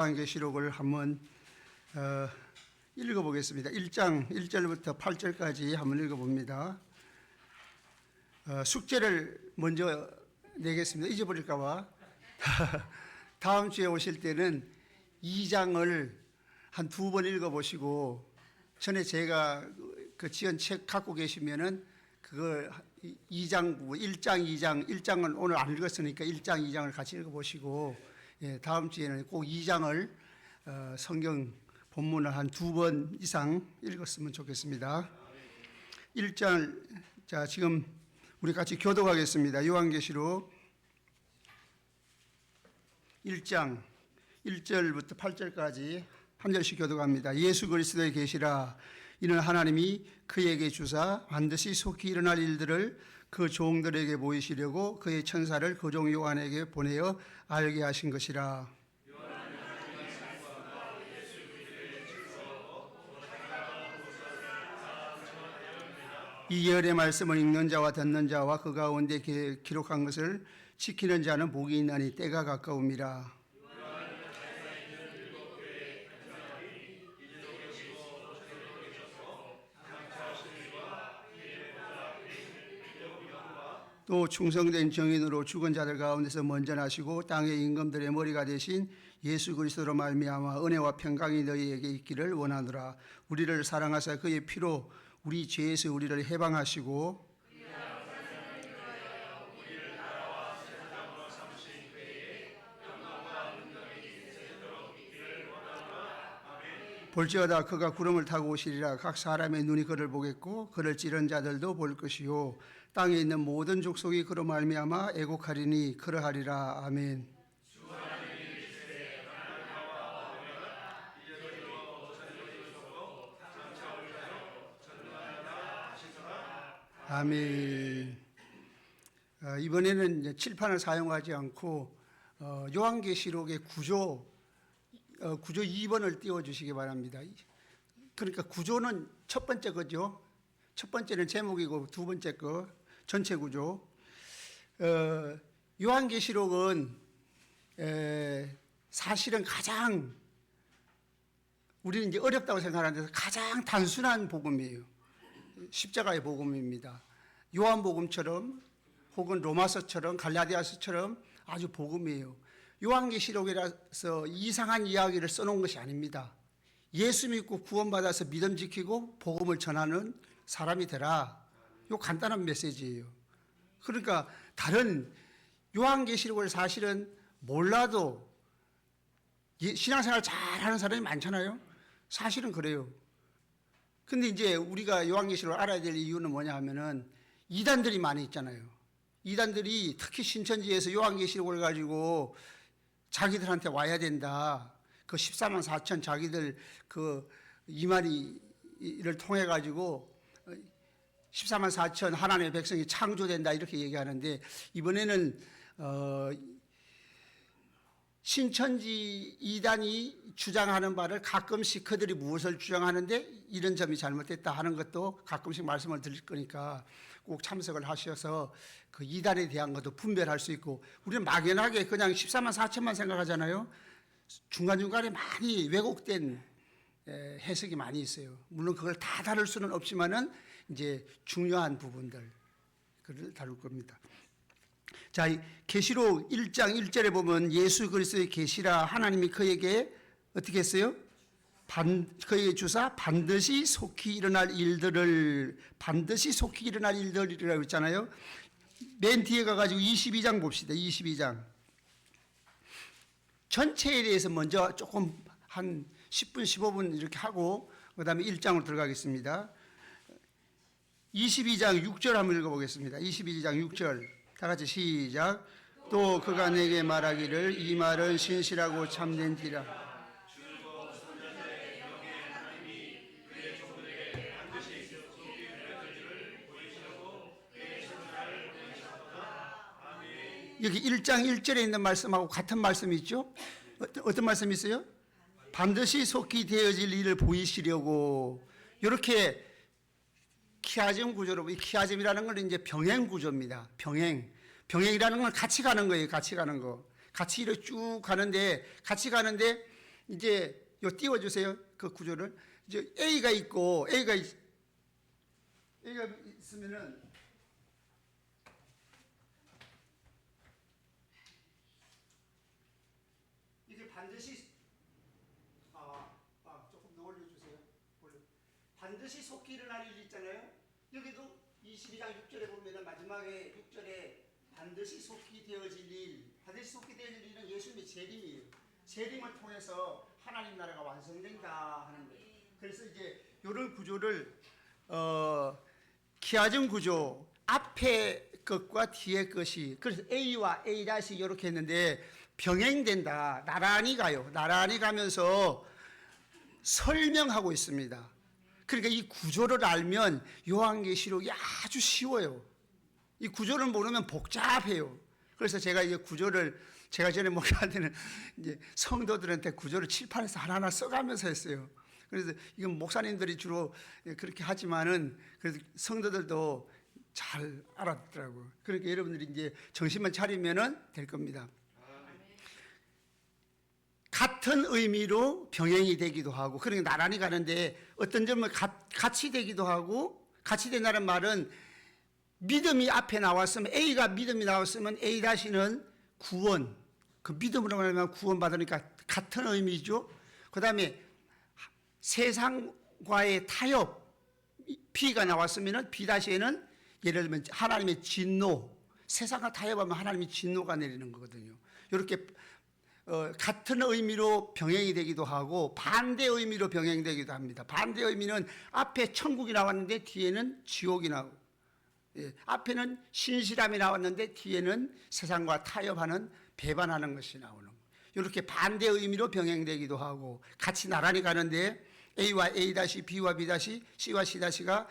요한계시록을 한번 읽어보겠습니다. 1장 1절부터 8절까지 한번 읽어봅니다. 숙제를 먼저 내겠습니다. 잊어버릴까 봐. 다음 주에 오실 때는 2장을 한 2번 읽어보시고, 전에 제가 그 지은 책 갖고 계시면은 그거 2장 부분, 1장, 2장, 1장은 오늘 안 읽었으니까 1장, 2장을 같이 읽어보시고, 다음 주에는 꼭 2장을 성경 본문을 한 2번 이상 읽었으면 좋겠습니다. 1장, 자, 지금 우리 같이 교독하겠습니다. 요한계시록 1장 1절부터 8절까지 한 절씩 교독합니다. 예수 그리스도의 계시라. 이는 하나님이 그에게 주사 반드시 속히 일어날 일들을 그 종들에게 보이시려고 그의 천사를 그 종 요한에게 보내어 알게 하신 것이라. 이 예언의 말씀을 읽는 자와 듣는 자와 그 가운데 기록한 것을 지키는 자는 복이 있나니 때가 가까움이라. 또 충성된 정인으로 죽은 자들 가운데서 먼저 나시고 땅의 임금들의 머리가 되신 예수 그리스도로 말미암아 은혜와 평강이 너희에게 있기를 원하노라. 우리를 사랑하사 그의 피로 우리 죄에서 우리를 해방하시고 볼지어다 그가 구름을 타고 오시리라. 각 사람의 눈이 그를 보겠고 그를 찌른 자들도 볼 것이요 땅에 있는 모든 족속이 그로 말미암아 애곡하리니 그러하리라. 아멘. 아멘. 이번에는 칠판을 사용하지 않고 요한계시록의 구조 2번을 띄워주시기 바랍니다. 그러니까 구조는 첫 번째 거죠. 첫 번째는 제목이고 두 번째 거 전체 구조. 요한계시록은 사실은 가장 우리는 이제 어렵다고 생각하는데 가장 단순한 복음이에요. 십자가의 복음입니다. 요한복음처럼 혹은 로마서처럼 갈라디아서처럼 아주 복음이에요. 요한계시록이라서 이상한 이야기를 써놓은 것이 아닙니다. 예수 믿고 구원받아서 믿음 지키고 복음을 전하는 사람이 되라. 요 간단한 메시지예요. 그러니까 다른 요한계시록을 사실은 몰라도 신앙생활 잘하는 사람이 많잖아요. 사실은 그래요. 근데 이제 우리가 요한계시록을 알아야 될 이유는 뭐냐 하면은 이단들이 많이 있잖아요. 이단들이 특히 신천지에서 요한계시록을 가지고 자기들한테 와야 된다. 그 14만 4천 자기들 그 이만희를 통해 가지고 14만 4천 하나님의 백성이 창조된다 이렇게 얘기하는데 이번에는 신천지 이단이 주장하는 바를 가끔씩 그들이 무엇을 주장하는데 이런 점이 잘못됐다 하는 것도 가끔씩 말씀을 드릴 거니까 꼭 참석을 하셔서 그 이단에 대한 것도 분별할 수 있고 우리는 막연하게 그냥 14만 4천만 생각하잖아요. 중간중간에 많이 왜곡된 해석이 많이 있어요. 물론 그걸 다 다룰 수는 없지만은 이제 중요한 부분들 그걸 다룰 겁니다. 자, 계시록 1장 1절에 보면 예수 그리스도의 계시라 하나님이 그에게 어떻게 했어요? 그에게 주사 반드시 속히 일어날 일들을 반드시 속히 일어날 일들이라고 했잖아요. 맨 뒤에 가가지고 22장 봅시다. 22장 전체에 대해서 먼저 조금 한 10분 15분 이렇게 하고 그 다음에 1장으로 들어가겠습니다. 22장 6절 한번 읽어보겠습니다. 22장 6절 다 같이 시작. 또 그가 내게 말하기를 이 말은 신실하고 참된지라. 여기 1장 1절에 있는 말씀하고 같은 말씀이 있죠? 어떤 말씀이 있어요? 반드시 속히 되어질 일을 보이시려고. 이렇게 키아즘 구조로, 이 키아즘이라는 건 이제 병행 구조입니다. 병행이라는 건 같이 가는 거예요. 같이 가는 거. 같이 이렇게 쭉 가는데, 같이 가는데 이제 요 띄워주세요. 그 구조를. 이제 A가 있으면은 이게 반드시 조금 더 올려주세요. 반드시 속히 일어날 일이 있잖아요. 여기도 22장 6절에 보면은 마지막에 6절에 반드시 속히 되어질 일, 반드시 속히 되어질 일은 예수님의 재림이에요. 재림을 통해서 하나님 나라가 완성된다 하는 거예요. 그래서 이제 이런 구조를 기하정 구조, 앞에 것과 뒤에 것이, 그래서 A와 A' 이렇게 했는데 병행된다. 나란히 가요. 나란히 가면서 설명하고 있습니다. 그러니까 이 구조를 알면 요한계시록이 아주 쉬워요. 이 구조를 모르면 복잡해요. 그래서 제가 이 구조를 제가 전에 목사할 때는 이제 성도들한테 구조를 칠판에서 하나하나 써가면서 했어요. 그래서 이건 목사님들이 주로 그렇게 하지만은 그래도 성도들도 잘 알아듣더라고요. 그러니까 여러분들이 이제 정신만 차리면은 될 겁니다. 같은 의미로 병행이 되기도 하고, 그러니까 나란히 가는데 어떤 점은 같이 되기도 하고, 같이 된다는 말은 믿음이 앞에 나왔으면, A가 믿음이 나왔으면 A-는 구원, 그 믿음으로 말하면 구원받으니까 같은 의미죠. 그 다음에 세상과의 타협, B가 나왔으면 B-에는 예를 들면 하나님의 진노, 세상과 타협하면 하나님의 진노가 내리는 거거든요. 이렇게 같은 의미로 병행이 되기도 하고 반대 의미로 병행되기도 합니다. 반대 의미는 앞에 천국이 나왔는데 뒤에는 지옥이 나오고, 앞에는 신실함이 나왔는데 뒤에는 세상과 타협하는 배반하는 것이 나오는 거예요. 이렇게 반대 의미로 병행되기도 하고, 같이 나란히 가는데 A와 A-, B와 B-, C와 C-가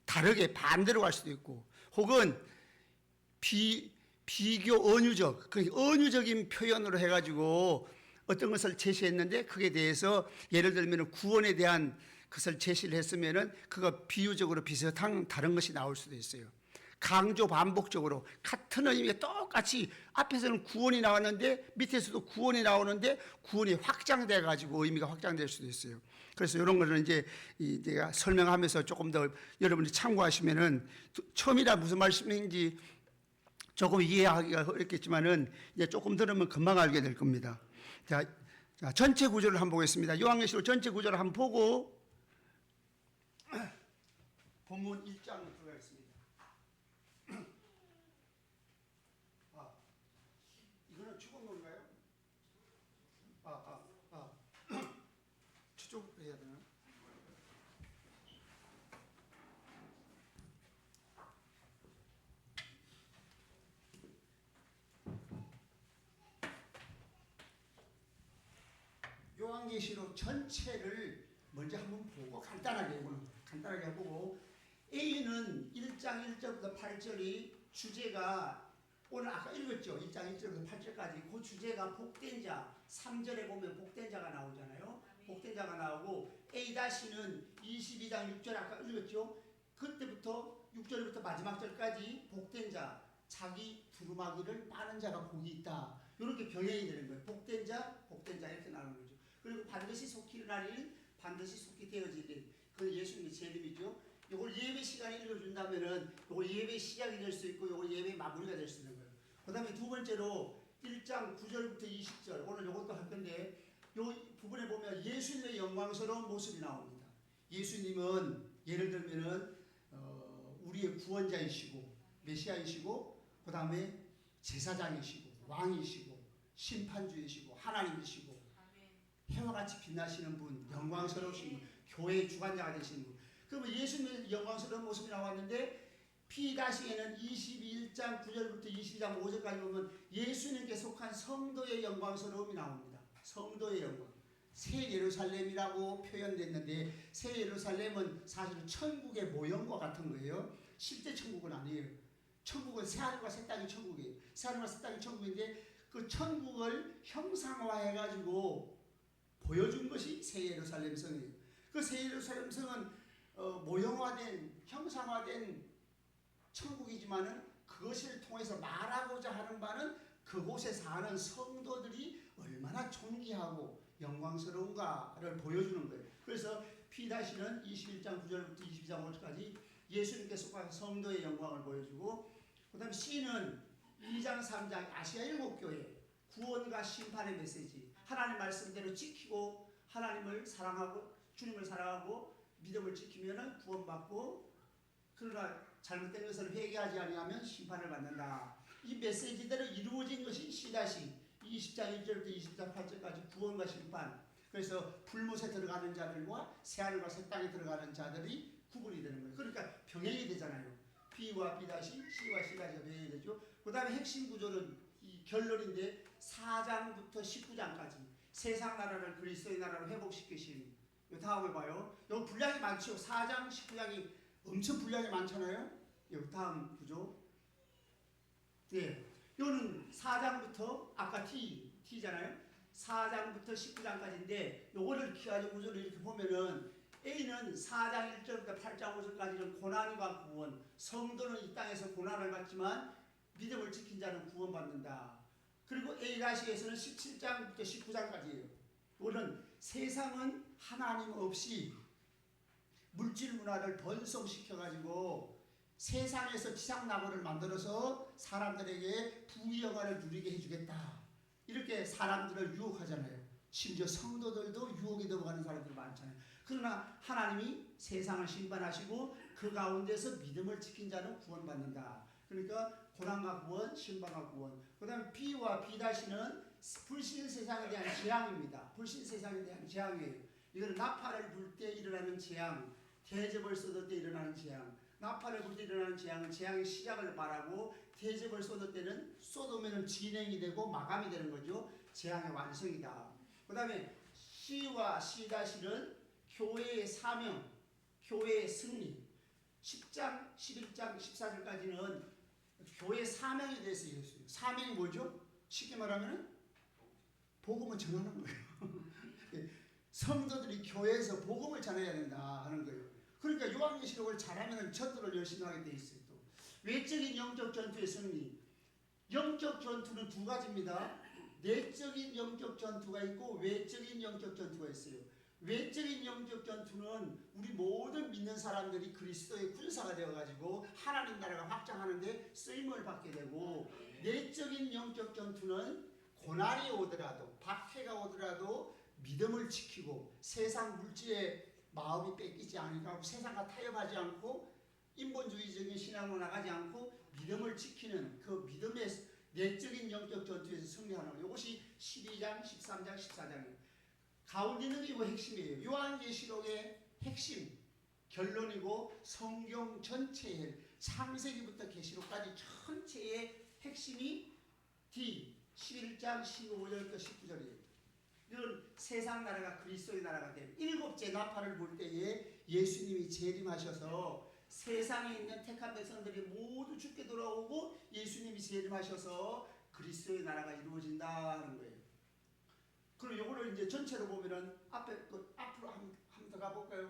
다르게 반대로 갈 수도 있고, 혹은 비교 언유적, 언유적인 표현으로 해가지고 어떤 것을 제시했는데 그에 대해서 예를 들면 구원에 대한 것을 제시를 했으면은 그거 비유적으로 비슷한 다른 것이 나올 수도 있어요. 강조 반복적으로 같은 의미에 똑같이 앞에서는 구원이 나왔는데 밑에서도 구원이 나오는데 구원이 확장돼 가지고 의미가 확장될 수도 있어요. 그래서 이런 거는 이제 제가 설명하면서 조금 더 여러분이 참고하시면은 처음이라 무슨 말씀인지 조금 이해하기가 어렵겠지만은 이제 조금 들으면 금방 알게 될 겁니다. 자, 전체 구조를 한번 보겠습니다. 요한계시록 전체 구조를 한번 보고 본문 1장 들어가겠습니다. 이거는 축원문인가요? 저쪽으로 해야 되나? 요한계시록 전체를 먼저 한번 보고 간단하게 보고, A는 1장 1절부터 8절이 주제가 오늘 아까 읽었죠. 1장 1절부터 8절까지 그 주제가 복된 자, 3절에 보면 복된 자가 나오잖아요. 복된 자가 나오고, A-는 22장 6절 아까 읽었죠. 그때부터 6절부터 마지막 절까지 복된 자, 자기 두루마기를 빠는 자가 복이 있다. 이렇게 병행이 되는 거예요. 복된 자 이렇게 나오는 거죠. 그리고 반드시 속히 일어날 일, 반드시 속히 되어질 일, 그건 예수님의 재림이죠. 이걸 예배 시간에 읽어준다면은 이걸 예배 시작이 될 수 있고 이걸 예배 마무리가 될 수 있는 거예요. 그 다음에 두 번째로 1장 9절부터 20절, 오늘 이것도 할 건데 이 부분에 보면 예수님의 영광스러운 모습이 나옵니다. 예수님은 예를 들면은 우리의 구원자이시고 메시아이시고, 그 다음에 제사장이시고 왕이시고 심판주이시고 하나님이시고 해와 같이 빛나시는 분, 영광스러우신 분, 교회의 주관자가 되시는 분. 그러면 예수님의 영광스러운 모습이 나왔는데 P-에는 21장 9절부터 22장 5절까지 보면 예수님께 속한 성도의 영광스러움이 나옵니다. 성도의 영광. 새 예루살렘이라고 표현됐는데 새 예루살렘은 사실은 천국의 모형과 같은 거예요. 실제 천국은 아니에요. 천국은 새하늘과 새 땅이 천국이에요. 새하늘과 새 땅이 천국인데 그 천국을 형상화해가지고 보여준 것이 새 예루살렘 성이에요. 그 새 예루살렘 성은 모형화된, 형상화된 천국이지만은 그것을 통해서 말하고자 하는 바는 그곳에 사는 성도들이 얼마나 존귀하고 영광스러운가를 보여주는 거예요. 그래서 P-는 21장 9절부터 22장 5절까지 예수님께 속한 성도의 영광을 보여주고, 그 다음 C는 2장 3장 아시아 7교회 구원과 심판의 메시지, 하나님 말씀대로 지키고 하나님을 사랑하고 주님을 사랑하고 믿음을 지키면 구원받고, 그러나 잘못된 것을 회개하지 아니하면 심판을 받는다. 이 메시지대로 이루어진 것이 C-20장 1절부터 20장 8절까지 구원과 심판. 그래서 불못에 들어가는 자들과 새하늘과 새 땅에 들어가는 자들이 구분이 되는 거예요. 그러니까 병행이 되잖아요. B와 B-, C와 C-가 병행이 되죠. 그 다음에 핵심 구조는 이 결론인데 4장부터 19장까지 세상 나라를 그리스도의 나라로 회복시키신. 이 다음을 봐요. 여기 분량이 많죠. 4장 19장이 엄청 분량이 많잖아요. 여기 다음 구조. 예. 요는 4장부터 아까 T잖아요. 4장부터 19장까지인데 요거를 가지고 구조를 이렇게 보면은 A는 4장 1절부터 8장 5절까지는 고난과 구원, 성도는 이 땅에서 고난을 받지만 믿음을 지킨 자는 구원받는다. 그리고 A-에서는 17장부터 19장까지예요. 이거는 세상은 하나님 없이 물질 문화를 번성시켜가지고 세상에서 지상낙원을 만들어서 사람들에게 부귀영화를 누리게 해주겠다. 이렇게 사람들을 유혹하잖아요. 심지어 성도들도 유혹이 넘어가는 사람들이 많잖아요. 그러나 하나님이 세상을 심판하시고 그 가운데서 믿음을 지킨 자는 구원받는다. 그러니까 고난과 구원, 심판과 구원. 그 다음에 B와 B-는 불신 세상에 대한 재앙입니다. 불신 세상에 대한 재앙이에요. 이거는 나팔을 불 때 일어나는 재앙, 대접을 쏟을 때 일어나는 재앙. 나팔을 불 때 일어나는 재앙은 재앙의 시작을 말하고, 대접을 쏟을 때는 쏟으면 진행이 되고 마감이 되는 거죠. 재앙의 완성이다. 그 다음에 C와 C-는 교회의 사명, 교회의 승리. 10장, 11장, 14절까지는 교회 사명에 대해서 얘기했어요. 사명이 뭐죠? 쉽게 말하면 복음을 전하는 거예요. 성도들이 교회에서 복음을 전해야 된다 하는 거예요. 그러니까 요한계시록을 잘하면 전도를 열심히 하게 돼 있어요. 또 외적인 영적 전투의 승리. 영적 전투는 두 가지입니다. 내적인 영적 전투가 있고 외적인 영적 전투가 있어요. 외적인 영적 전투는 우리 모든 믿는 사람들이 그리스도의 군사가 되어가지고 하나님 나라가 확장하는데 쓰임을 받게 되고, 내적인 영적 전투는 고난이 오더라도 박해가 오더라도 믿음을 지키고 세상 물질에 마음이 뺏기지 않고 세상과 타협하지 않고 인본주의적인 신앙으로 나가지 않고 믿음을 지키는 그 믿음의 내적인 영적 전투에서 승리하는 것. 이것이 12장, 13장, 14장이에요. 가운데 있는 게 이거 핵심이에요. 요한계시록의 핵심, 결론이고 성경 전체의 창세기부터 계시록까지 전체의 핵심이 D, 11장 15절부터 19절이에요. 이런 세상 나라가 그리스도의 나라가 된 일곱째 나팔을 불 때에 예수님이 재림하셔서 세상에 있는 택한 백성들이 모두 죽게 돌아오고 예수님이 재림하셔서 그리스도의 나라가 이루어진다 하는 거예요. 그럼 요거를 이제 전체로 보면은 앞으로 한 번 더 가볼까요?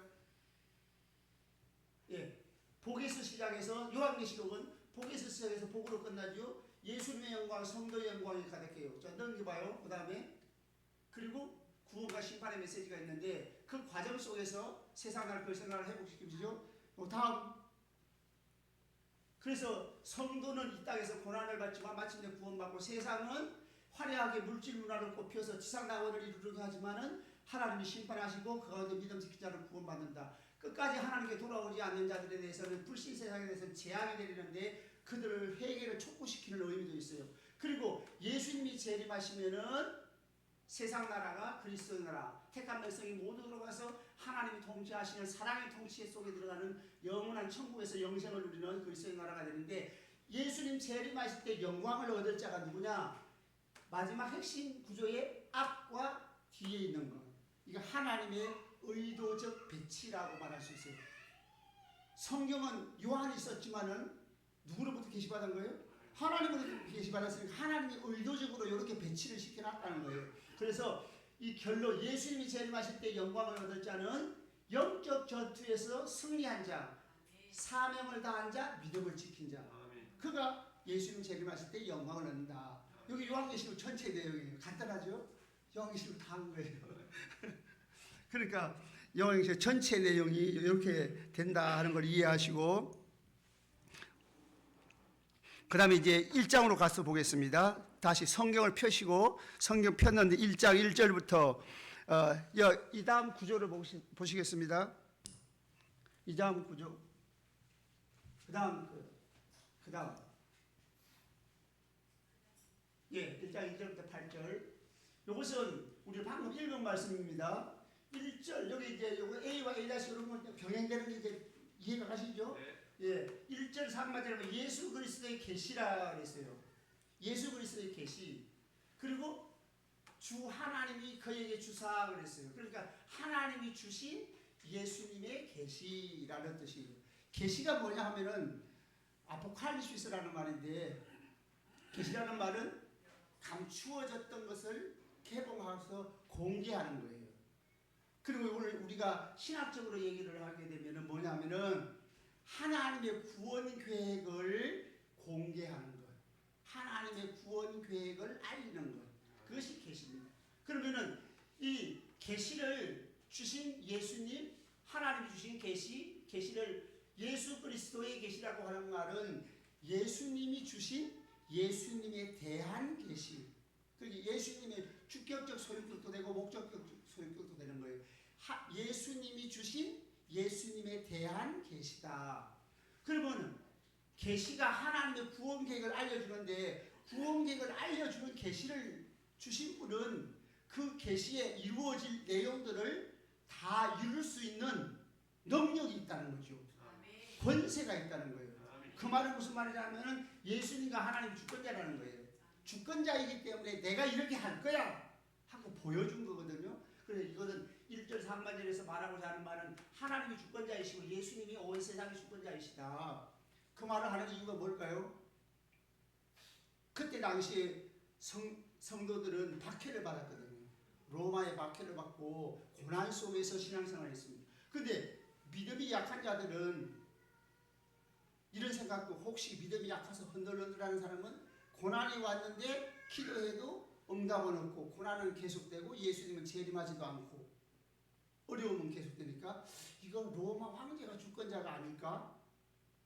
예. 복에서 시작해서 요한계시록은 복에서 시작해서 복으로 끝나죠. 예수님의 영광, 성도의 영광이 가득해요. 자, 넘겨봐요. 그 다음에 그리고 구원과 심판의 메시지가 있는데 그 과정 속에서 세상 나라 그 생각을 회복시키죠. 다음. 그래서 성도는 이 땅에서 고난을 받지만 마침내 구원받고, 세상은 화려하게 물질 문화를 꼽혀서 지상 낙원을 이루려고 하지만은 하나님이 심판하시고 그 가운데 믿음 지킨 자를 구원받는다. 끝까지 하나님께 돌아오지 않는 자들에 대해서는 불신 세상에 대해서는 재앙이 내리는데 그들을 회개를 촉구시키는 의미도 있어요. 그리고 예수님이 재림하시면은 세상 나라가 그리스도의 나라, 택한 백성이 모두 들어가서 하나님이 통치하시는 사랑의 통치 속에 들어가는 영원한 천국에서 영생을 누리는 그리스도의 나라가 되는데, 예수님 재림하실 때 영광을 얻을 자가 누구냐? 마지막 핵심 구조의 앞과 뒤에 있는 것. 이거 하나님의 의도적 배치라고 말할 수 있어요. 성경은 요한이 썼지만은 누구로부터 계시받은 거예요? 하나님으로부터 계시받았으니까 하나님이 의도적으로 이렇게 배치를 시켜놨다는 거예요. 그래서 이 결론, 예수님이 재림하실 때 영광을 얻을 자는 영적 전투에서 승리한 자, 사명을 다한 자, 믿음을 지킨 자. 그가 예수님 재림하실 때 영광을 얻는다. 여기 요한계시록 전체 내용이에요. 간단하죠? 영행실로 다 한 거예요. 그러니까 영행실 전체 내용이 이렇게 된다 하는 걸 이해하시고, 그 다음에 이제 1장으로 가서 보겠습니다. 다시 성경을 펴시고, 성경 폈는데 1장 1절부터 이 다음 구조를 보시겠습니다. 이 다음 구조. 그 다음 예, 1장 1절부터 8절. 이것은 우리 방금 읽은 말씀입니다. 1절 여기 이제 요거 A와 A' 이런 건 병행되는 게 이제 이해가 가시죠? 네. 예, 1절 상반절에 예수 그리스도의 계시라 그랬어요. 예수 그리스도의 계시. 그리고 주 하나님이 그에게 주사 그랬어요. 그러니까 하나님이 주신 예수님의 계시라는 뜻이에요. 계시가 뭐냐 하면은 아포칼립시스라는 말인데, 계시라는 말은 감추어졌던 것을 개봉해서 공개하는 거예요. 그리고 오늘 우리가 신학적으로 얘기를 하게 되면은 뭐냐면은 하나님의 구원 계획을 공개하는 것, 하나님의 구원 계획을 알리는 것, 그것이 계시입니다. 그러면은 이 계시를 주신 예수님, 하나님이 주신 계시를 예수 그리스도의 계시라고 하는 말은 예수님이 주신 예수님에 대한 계시. 그게 예수님의 주격적 소유격도 되고 목적적 소유격도 되는 거예요. 예수님이 주신 예수님에 대한 계시다. 그러면 계시가 하나님의 구원 계획을 알려주는데, 구원 계획을 알려주는 계시를 주신 분은 그 계시에 이루어질 내용들을 다 이룰 수 있는 능력이 있다는 거죠. 권세가 있다는 거예요. 그 말은 무슨 말이냐면 예수님과 하나님 주권자라는 거예요. 주권자이기 때문에 내가 이렇게 할 거야 하고 보여준 거거든요. 그래서 이거는 1절 상반절에서 말하고자 하는 말은 하나님이 주권자이시고 예수님이 온 세상의 주권자이시다. 그 말을 하는 이유가 뭘까요? 그때 당시에 성도들은 박해를 받았거든요. 로마의 박해를 받고 고난 속에서 신앙생활을 했습니다. 그런데 믿음이 약한 자들은 이런 생각도, 혹시 믿음이 약해서 흔들흔들하는 사람은 고난이 왔는데 기도해도 응답은 없고 고난은 계속되고 예수님은 재림하지도 않고 어려움은 계속되니까 이거 로마 황제가 주권자가 아닐까?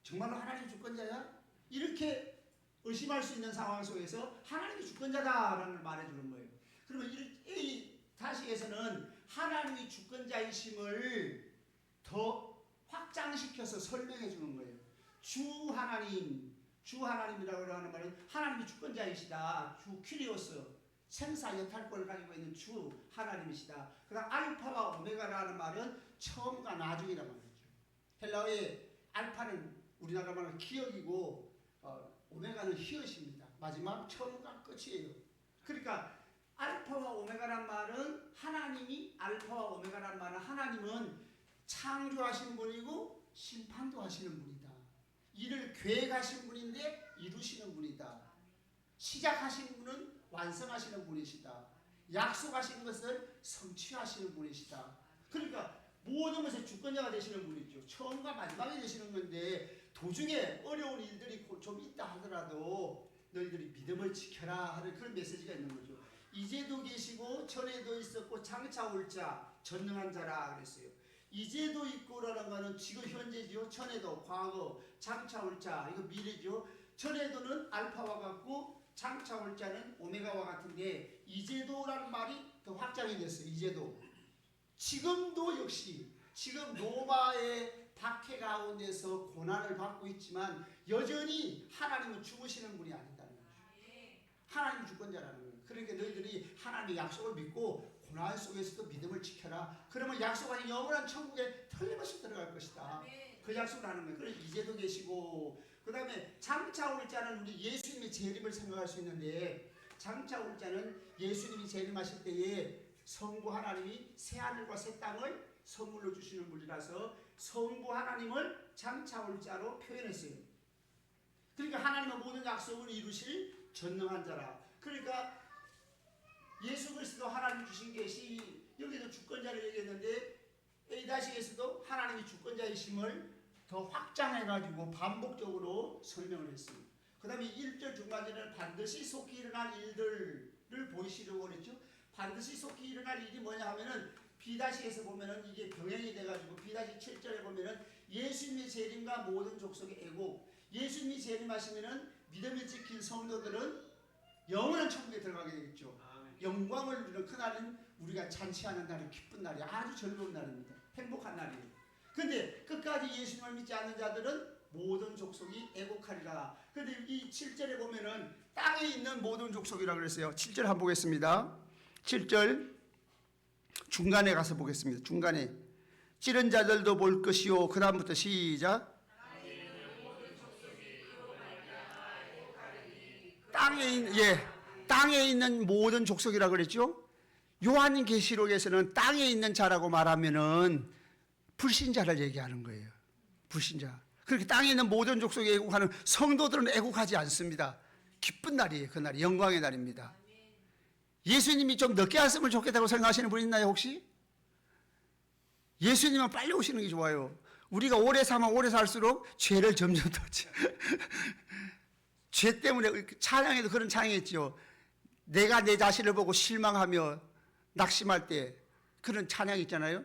정말로 하나님이 주권자야? 이렇게 의심할 수 있는 상황 속에서 하나님이 주권자다라는 말해주는 거예요. 그러면 이 다시에서는 하나님이 주권자이심을 더 확장시켜서 설명해 주는 거예요. 주 하나님이라고 하는 말은 하나님이 주권자이시다. 주 퀴리오스, 생사 여탈권을 가지고 있는 주 하나님이시다. 그다음 알파와 오메가라는 말은 처음과 나중이란 말이죠. 헬라어의 알파는 우리나라 말은 기억이고 오메가는 히읗입니다. 마지막 처음과 끝이에요. 그러니까 알파와 오메가란 말은 하나님이, 알파와 오메가란 말은 하나님은 창조하신 분이고 심판도 하시는 분이다. 일을 계획하신 분인데 이루시는 분이다. 시작하신 분은 완성하시는 분이시다. 약속하신 것을 성취하시는 분이시다. 그러니까 모든 것의 주권자가 되시는 분이죠. 처음과 마지막이 되시는 건데 도중에 어려운 일들이 좀 있다 하더라도 너희들이 믿음을 지켜라 하는 그런 메시지가 있는 거죠. 이제도 계시고 전에도 있었고 장차 올 자, 전능한 자라 그랬어요. 이제도 있고라는 것은 지금 현재죠. 전에도, 과거, 장차 올 자, 이거 미래죠. 전에도는 알파와 같고 장차 올 자는 오메가와 같은데 이제도라는 말이 더 확장이 됐어요. 이제도. 지금도 역시 지금 로마의 박해 가운데서 고난을 받고 있지만 여전히 하나님은 죽으시는 분이 아니다는 거죠. 하나님이 주권자라는 거예요. 그러니까 너희들이 하나님의 약속을 믿고 고난 속에서도 믿음을 지켜라. 그러면 약속한 영원한 천국에 틀림없이 들어갈 것이다. 그 약속을 하는 거예요. 그래서 이제도 계시고, 그 다음에 장차 올 자는 우리 예수님의 재림을 생각할 수 있는데, 장차 올 자는 예수님이 재림하실 때에 성부 하나님이 새 하늘과 새 땅을 선물로 주시는 분이라서 성부 하나님을 장차 올 자로 표현했어요. 그러니까 하나님은 모든 약속을 이루실 전능한 자라. 그러니까 예수 그리스도 하나님 주신 계시, 여기도 주권자를 얘기했는데 A에서도 하나님이 주권자이심을 더 확장해가지고 반복적으로 설명을 했습니다. 그 다음에 1절 중간절에는 반드시 속히 일어날 일들을 보이시려고 그랬죠. 반드시 속히 일어날 일이 뭐냐 하면은 B-에서 보면은 이게 병행이 돼가지고 B-7절에 보면은 예수님의 재림과 모든 족속의 애고, 예수님이 재림하시면은 믿음을 지킨 성도들은 영원한 천국에 들어가게 되겠죠. 영광을 누리는 그날은 우리가 잔치하는 날이 기쁜 날이 아주 즐거운 날입니다. 행복한 날이에요. 근데 끝까지 예수님을 믿지 않는 자들은 모든 족속이 애곡하리라. 근데 이 7절에 보면은 땅에 있는 모든 족속이라고 그랬어요. 7절 한번 보겠습니다. 7절 중간에 가서 보겠습니다. 중간에 찌른 자들도 볼 것이요. 그 다음부터 시작. 땅에 있는 모든 족속이라고 그랬죠. 요한계시록에서는 땅에 있는 자라고 말하면은 불신자를 얘기하는 거예요. 불신자. 그렇게 땅에 있는 모든 족속에 애국하는 성도들은 애국하지 않습니다. 기쁜 날이에요. 그날이 영광의 날입니다. 예수님이 좀 늦게 왔으면 좋겠다고 생각하시는 분 있나요 혹시? 예수님은 빨리 오시는 게 좋아요. 우리가 오래 살면 오래 살수록 죄를 점점 더 죄 때문에 찬양에도 그런 찬양이 있죠. 내가 내 자신을 보고 실망하며 낙심할 때 그런 찬양이 있잖아요.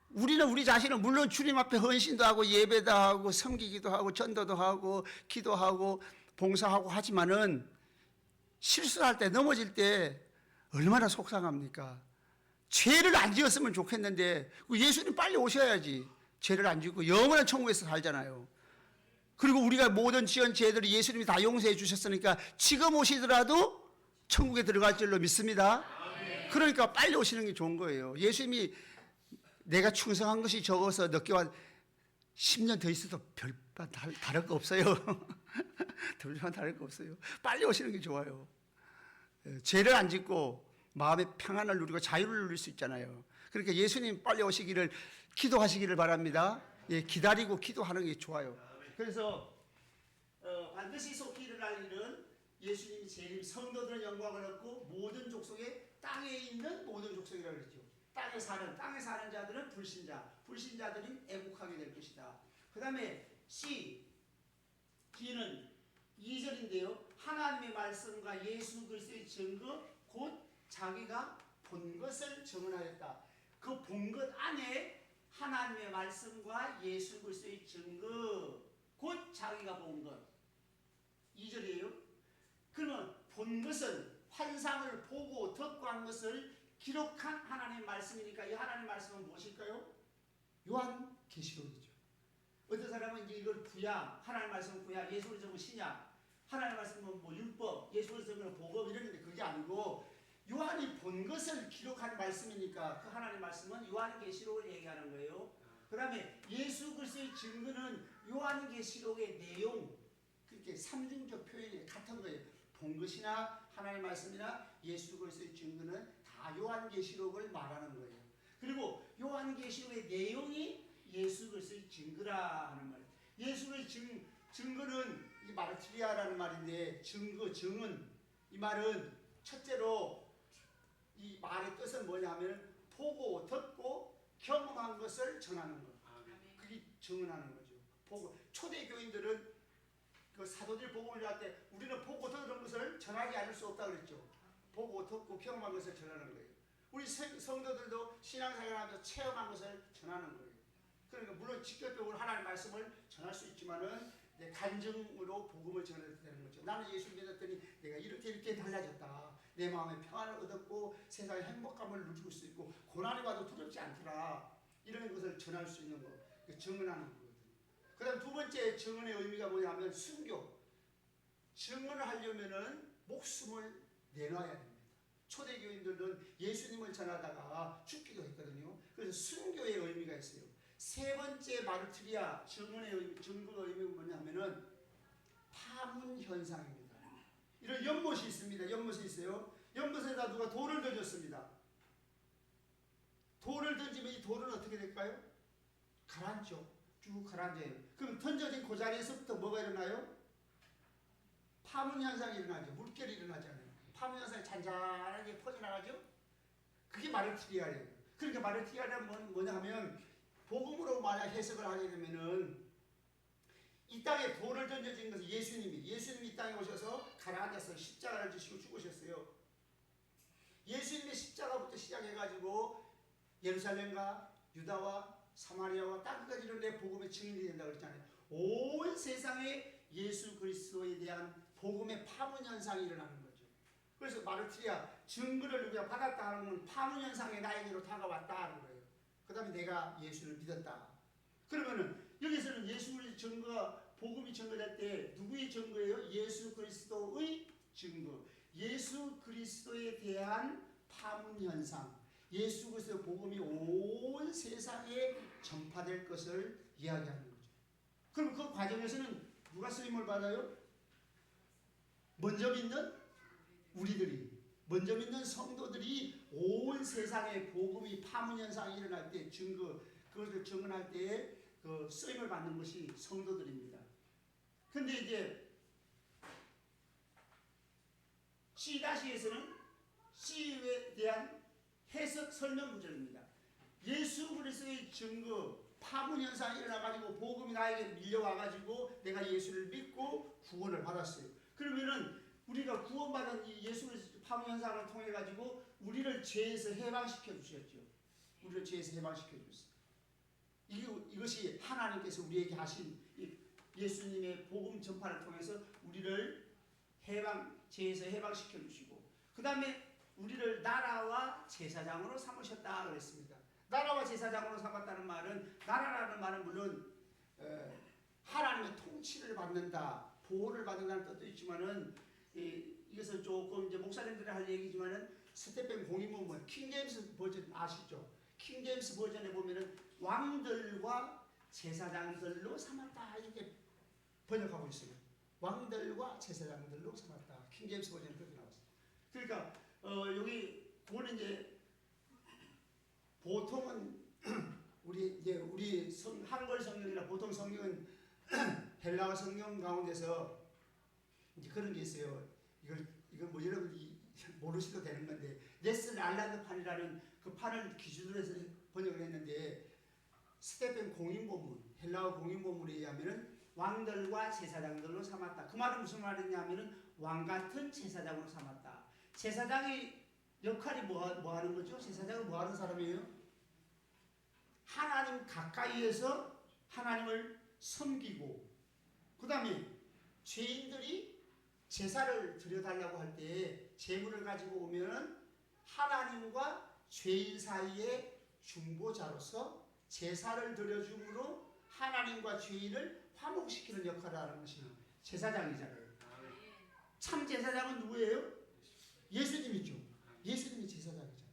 우리는 우리 자신을 물론 주님 앞에 헌신도 하고 예배도 하고 섬기기도 하고 전도도 하고 기도하고 봉사하고 하지만은 실수할 때 넘어질 때 얼마나 속상합니까? 죄를 안 지었으면 좋겠는데 예수님 빨리 오셔야지. 죄를 안 짓고 영원한 천국에서 살잖아요. 그리고 우리가 모든 지은 죄들을 예수님이 다 용서해 주셨으니까 지금 오시더라도 천국에 들어갈 줄로 믿습니다. 그러니까 빨리 오시는 게 좋은 거예요. 예수님이 내가 충성한 것이 적어서 늦게 와 10년 더 있어도 별반 다를 거 없어요. 별반 다를 거 없어요. 빨리 오시는 게 좋아요. 죄를 안 짓고 마음의 평안을 누리고 자유를 누릴 수 있잖아요. 그러니까 예수님 빨리 오시기를 기도하시기를 바랍니다. 예, 기다리고 기도하는 게 좋아요. 그래서 반드시 속히 일어날 일은 예수님이 재림, 성도들은 영광을 얻고 모든 족속에 땅에 있는 모든 족속이라고 그랬죠. 땅에 사는 자들은 불신자들은 애국하게 될 것이다. 그 다음에 D는 2절인데요. 하나님의 말씀과 예수 그리스도의 증거 곧 자기가 본 것을 증언하였다. 그 본 것 안에 하나님의 말씀과 예수 그리스도의 증거 곧 자기가 본 것. 2절이에요. 그러면 본 것은 환상을 보고 듣고 한 것을 기록한 하나님의 말씀이니까 이 하나님의 말씀은 무엇일까요? 요한계시록이죠. 어떤 사람은 이제 이걸 구약, 하나님의 말씀은 구약, 예수 그리스도는 신약, 하나님의 말씀은 뭐 율법, 예수 그리스도는 복음 이러는데 그게 아니고 요한이 본 것을 기록한 말씀이니까 그 하나님의 말씀은 요한계시록을 얘기하는 거예요. 그 다음에 예수 그리스도의 증거는 요한계시록의 내용, 그렇게 삼중적 표현이 같은 거예요. 본 것이나 하나님의 말씀이나 예수 그리스도의 증거는 다 요한계시록을 말하는 거예요. 그리고 요한계시록의 내용이 예수 그리스도의 증거라 하는 말이에요. 예수의 증거는 이 마르티리아라는 말인데 증은 이 말은 첫째로 이 말의 뜻은 뭐냐면 보고 듣고 경험한 것을 전하는 것. 그게 증언하는 거죠. 보고 초대교인들은 그 사도들 복음을 전할 때 우리는 보고 들은 것을 전하지 않을 수 없다 그랬죠. 보고 듣고 경험한 것을 전하는 거예요. 우리 성도들도 신앙생활하면서 체험한 것을 전하는 거예요. 그러니까 물론 직접적으로 하나님의 말씀을 전할 수 있지만은 내 간증으로 복음을 전해야 되는 거죠. 나는 예수 믿었더니 내가 이렇게 달라졌다. 내 마음에 평안을 얻었고 세상의 행복감을 누릴 수 있고 고난이 와도 두렵지 않더라. 이런 것을 전할 수 있는 거. 증언하는 거거든요. 그 다음 두 번째 증언의 의미가 뭐냐면 순교. 증언을 하려면은 목숨을 내놔야 됩니다. 초대교인들은 예수님을 전하다가 죽기도 했거든요. 그래서 순교의 의미가 있어요. 세 번째 마르티리아 증거의 의미가 뭐냐면은 파문 현상입니다. 이런 연못이 있습니다. 연못이 있어요. 연못에다 누가 돌을 던졌습니다. 돌을 던지면 이 돌은 어떻게 될까요? 가라앉죠. 쭉 가라앉아요. 그럼 던져진 그 자리에서부터 뭐가 일어나요? 파문 현상이 일어나죠. 물결이 일어나잖아요. 파문 현상이 잔잔하게 퍼져나가죠. 그게 마르티리아예요. 그러니까 마르티리아는 뭐냐 하면 복음으로 만약 해석을 하게 되면은 이 땅에 돌을 던져진 것은 예수님이 이 땅에 오셔서 가라앉아서 십자가를 지시고 죽으셨어요. 예수님의 십자가부터 시작해가지고 예루살렘과 유다와 사마리아와 땅까지 이르러 복음의 증인이 된다고 그랬잖아요. 온 세상에 예수 그리스도에 대한 복음의 파문 현상이 일어나는 거죠. 그래서 마르티리아 증거를 우리가 받았다 하는 건 파문 현상이 나에게로 다가왔다 하는 거예요. 그 다음에 내가 예수를 믿었다. 그러면은 여기서는 예수 그리스도 증거가 복음이 증거될 때 누구의 증거예요? 예수 그리스도의 증거. 예수 그리스도에 대한 파문 현상. 예수 그리스도 복음이 온 세상에 전파될 것을 이야기하는 거죠. 그럼 그 과정에서는 누가 쓰임을 받아요? 먼저 믿는 우리들이, 먼저 믿는 성도들이 온 세상에 복음이 파문 현상이 일어날 때 그것을 증언할 때에 그 쓰임을 받는 것이 성도들입니다. 근데 이제 C-에서는 C에 대한 해석 설명 구절입니다. 예수 그리스도의 증거, 파문 현상이 일어나가지고 복음이 나에게 밀려와가지고 내가 예수를 믿고 구원을 받았어요. 그러면은 우리가 구원받은 이 예수 그리스도 파문 현상을 통해 가지고 우리를 죄에서 해방시켜 주셨죠. 우리를 죄에서 해방시켜 주셨어요. 이것이 하나님께서 우리에게 하신 예수님의 복음 전파를 통해서 우리를 죄에서 해방시켜 주시고, 그 다음에 우리를 나라와 제사장으로 삼으셨다 그랬습니다. 나라와 제사장으로 삼았다는 말은, 나라라는 말은 물론 하나님의 통치를 받는다, 보호를 받는다는 뜻도 있지만은, 이것은 조금 이제 목사님들이 할 얘기지만은 스테펜 공인문문 킹제임스 버전 아시죠? 킹제임스 버전에 보면은 왕들과 제사장들로 삼았다 이렇게 번역하고 있어요. 왕들과 제사장들로 삼았다. 킹제임스 버전에 그렇게 나왔어요. 그러니까 여기 그거는 이제 보통은 우리 한글 성경이나 보통 성경은 헬라어 성경 가운데서 이제 그런 게 있어요. 이건 뭐 여러분이 모르셔도 되는 건데, 네슬 알란드 판이라는 그 판을 기준으로 해서 번역을 했는데, 스테펜 공인본문, 헬라어 공인본문에 의하면은 왕들과 제사장들로 삼았다. 그 말은 무슨 말이냐면은 왕 같은 제사장으로 삼았다. 제사장의 역할이 뭐 하는 거죠? 제사장은 뭐 하는 사람이에요? 하나님 가까이에서 하나님을 섬기고, 그 다음에 죄인들이 제사를 드려달라고 할 때 제물을 가지고 오면은 하나님과 죄인 사이의 중보자로서 제사를 드려줌으로 하나님과 죄인을 화목시키는 역할을 하는 것이 제사장이잖아요. 참 제사장은 누구예요? 예수님이죠. 예수님이 제사장이잖아요.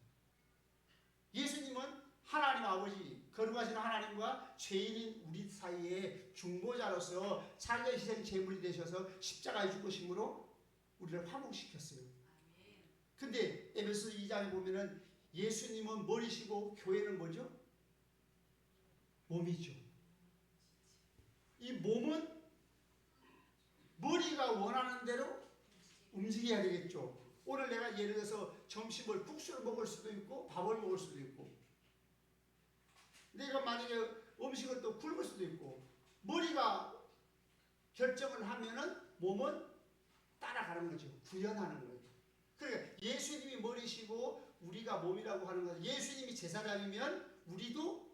예수님은 하나님 아버지, 거룩하신 하나님과 죄인인 우리 사이에 중보자로서 자기의 희생 제물이 되셔서 십자가에 죽으심으로 우리를 화목시켰어요. 근데 에베소 2장에 보면은 예수님은 머리시고 교회는 뭐죠? 몸이죠. 이 몸은 머리가 원하는 대로 움직여야 되겠죠. 오늘 내가 예를 들어서 점심을 국수를 먹을 수도 있고 밥을 먹을 수도 있고, 내가 만약에 음식을 또 굶을 수도 있고, 머리가 결정을 하면은 몸은 따라가는 거죠. 구현하는 거예요. 그러니까 예수님이 머리시고 우리가 몸이라고 하는 것은, 예수님이 제사장이면 우리도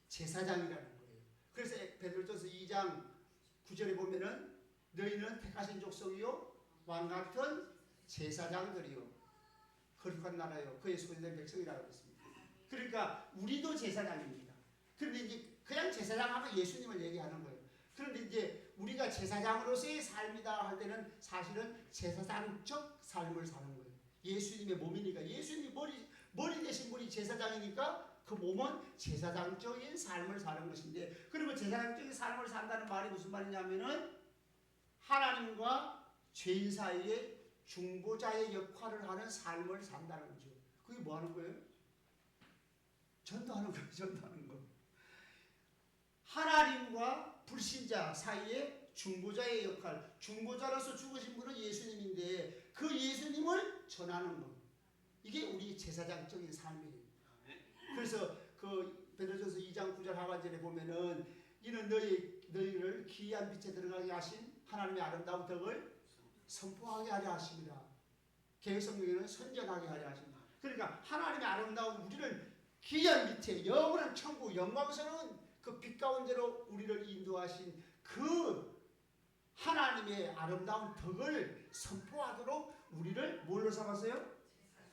제사장이라는 거예요. 그래서 베드로전서 2장 9절에 보면은 너희는 택하신 족속이요 왕같은 제사장들이요 거룩한 나라요 그의 소유된 백성이라고 했습니다. 그러니까 우리도 제사장입니다. 그런데 이제 그냥 제사장 하면 예수님을 얘기하는 거예요. 그런데 이제 우리가 제사장으로서의 삶이다 할 때는 사실은 제사장적 삶을 사는 거예요. 예수님의 몸이니까, 예수님이 머리 대신 분이 제사장이니까 그 몸은 제사장적인 삶을 사는 것인데, 그러면 제사장적인 삶을 산다는 말이 무슨 말이냐면은 하나님과 죄인 사이에 중보자의 역할을 하는 삶을 산다는 거죠. 그게 뭐 하는 거예요? 전도하는 거예요. 전도하는 거. 하나님과 불신자 사이에 중보자의 역할, 중보자로서 죽으신 분은 예수님인데 그 예수님을 전하는 것, 이게 우리 제사장적인 삶이에요. 그래서 그 베드로전서 2장 9절 하반절에 보면은 이는 너희를 기이한 빛에 들어가게 하신 하나님의 아름다운 덕을 선포하게 하려 하십니다. 개혁성경에는 선전하게 하려 하십니다. 그러니까 하나님의 아름다운 우리를 기현 밑에 영원한 천국 영광스러운 그 빛 가운데로 우리를 인도하신 그 하나님의 아름다운 덕을 선포하도록 우리를 뭘로 삼았어요?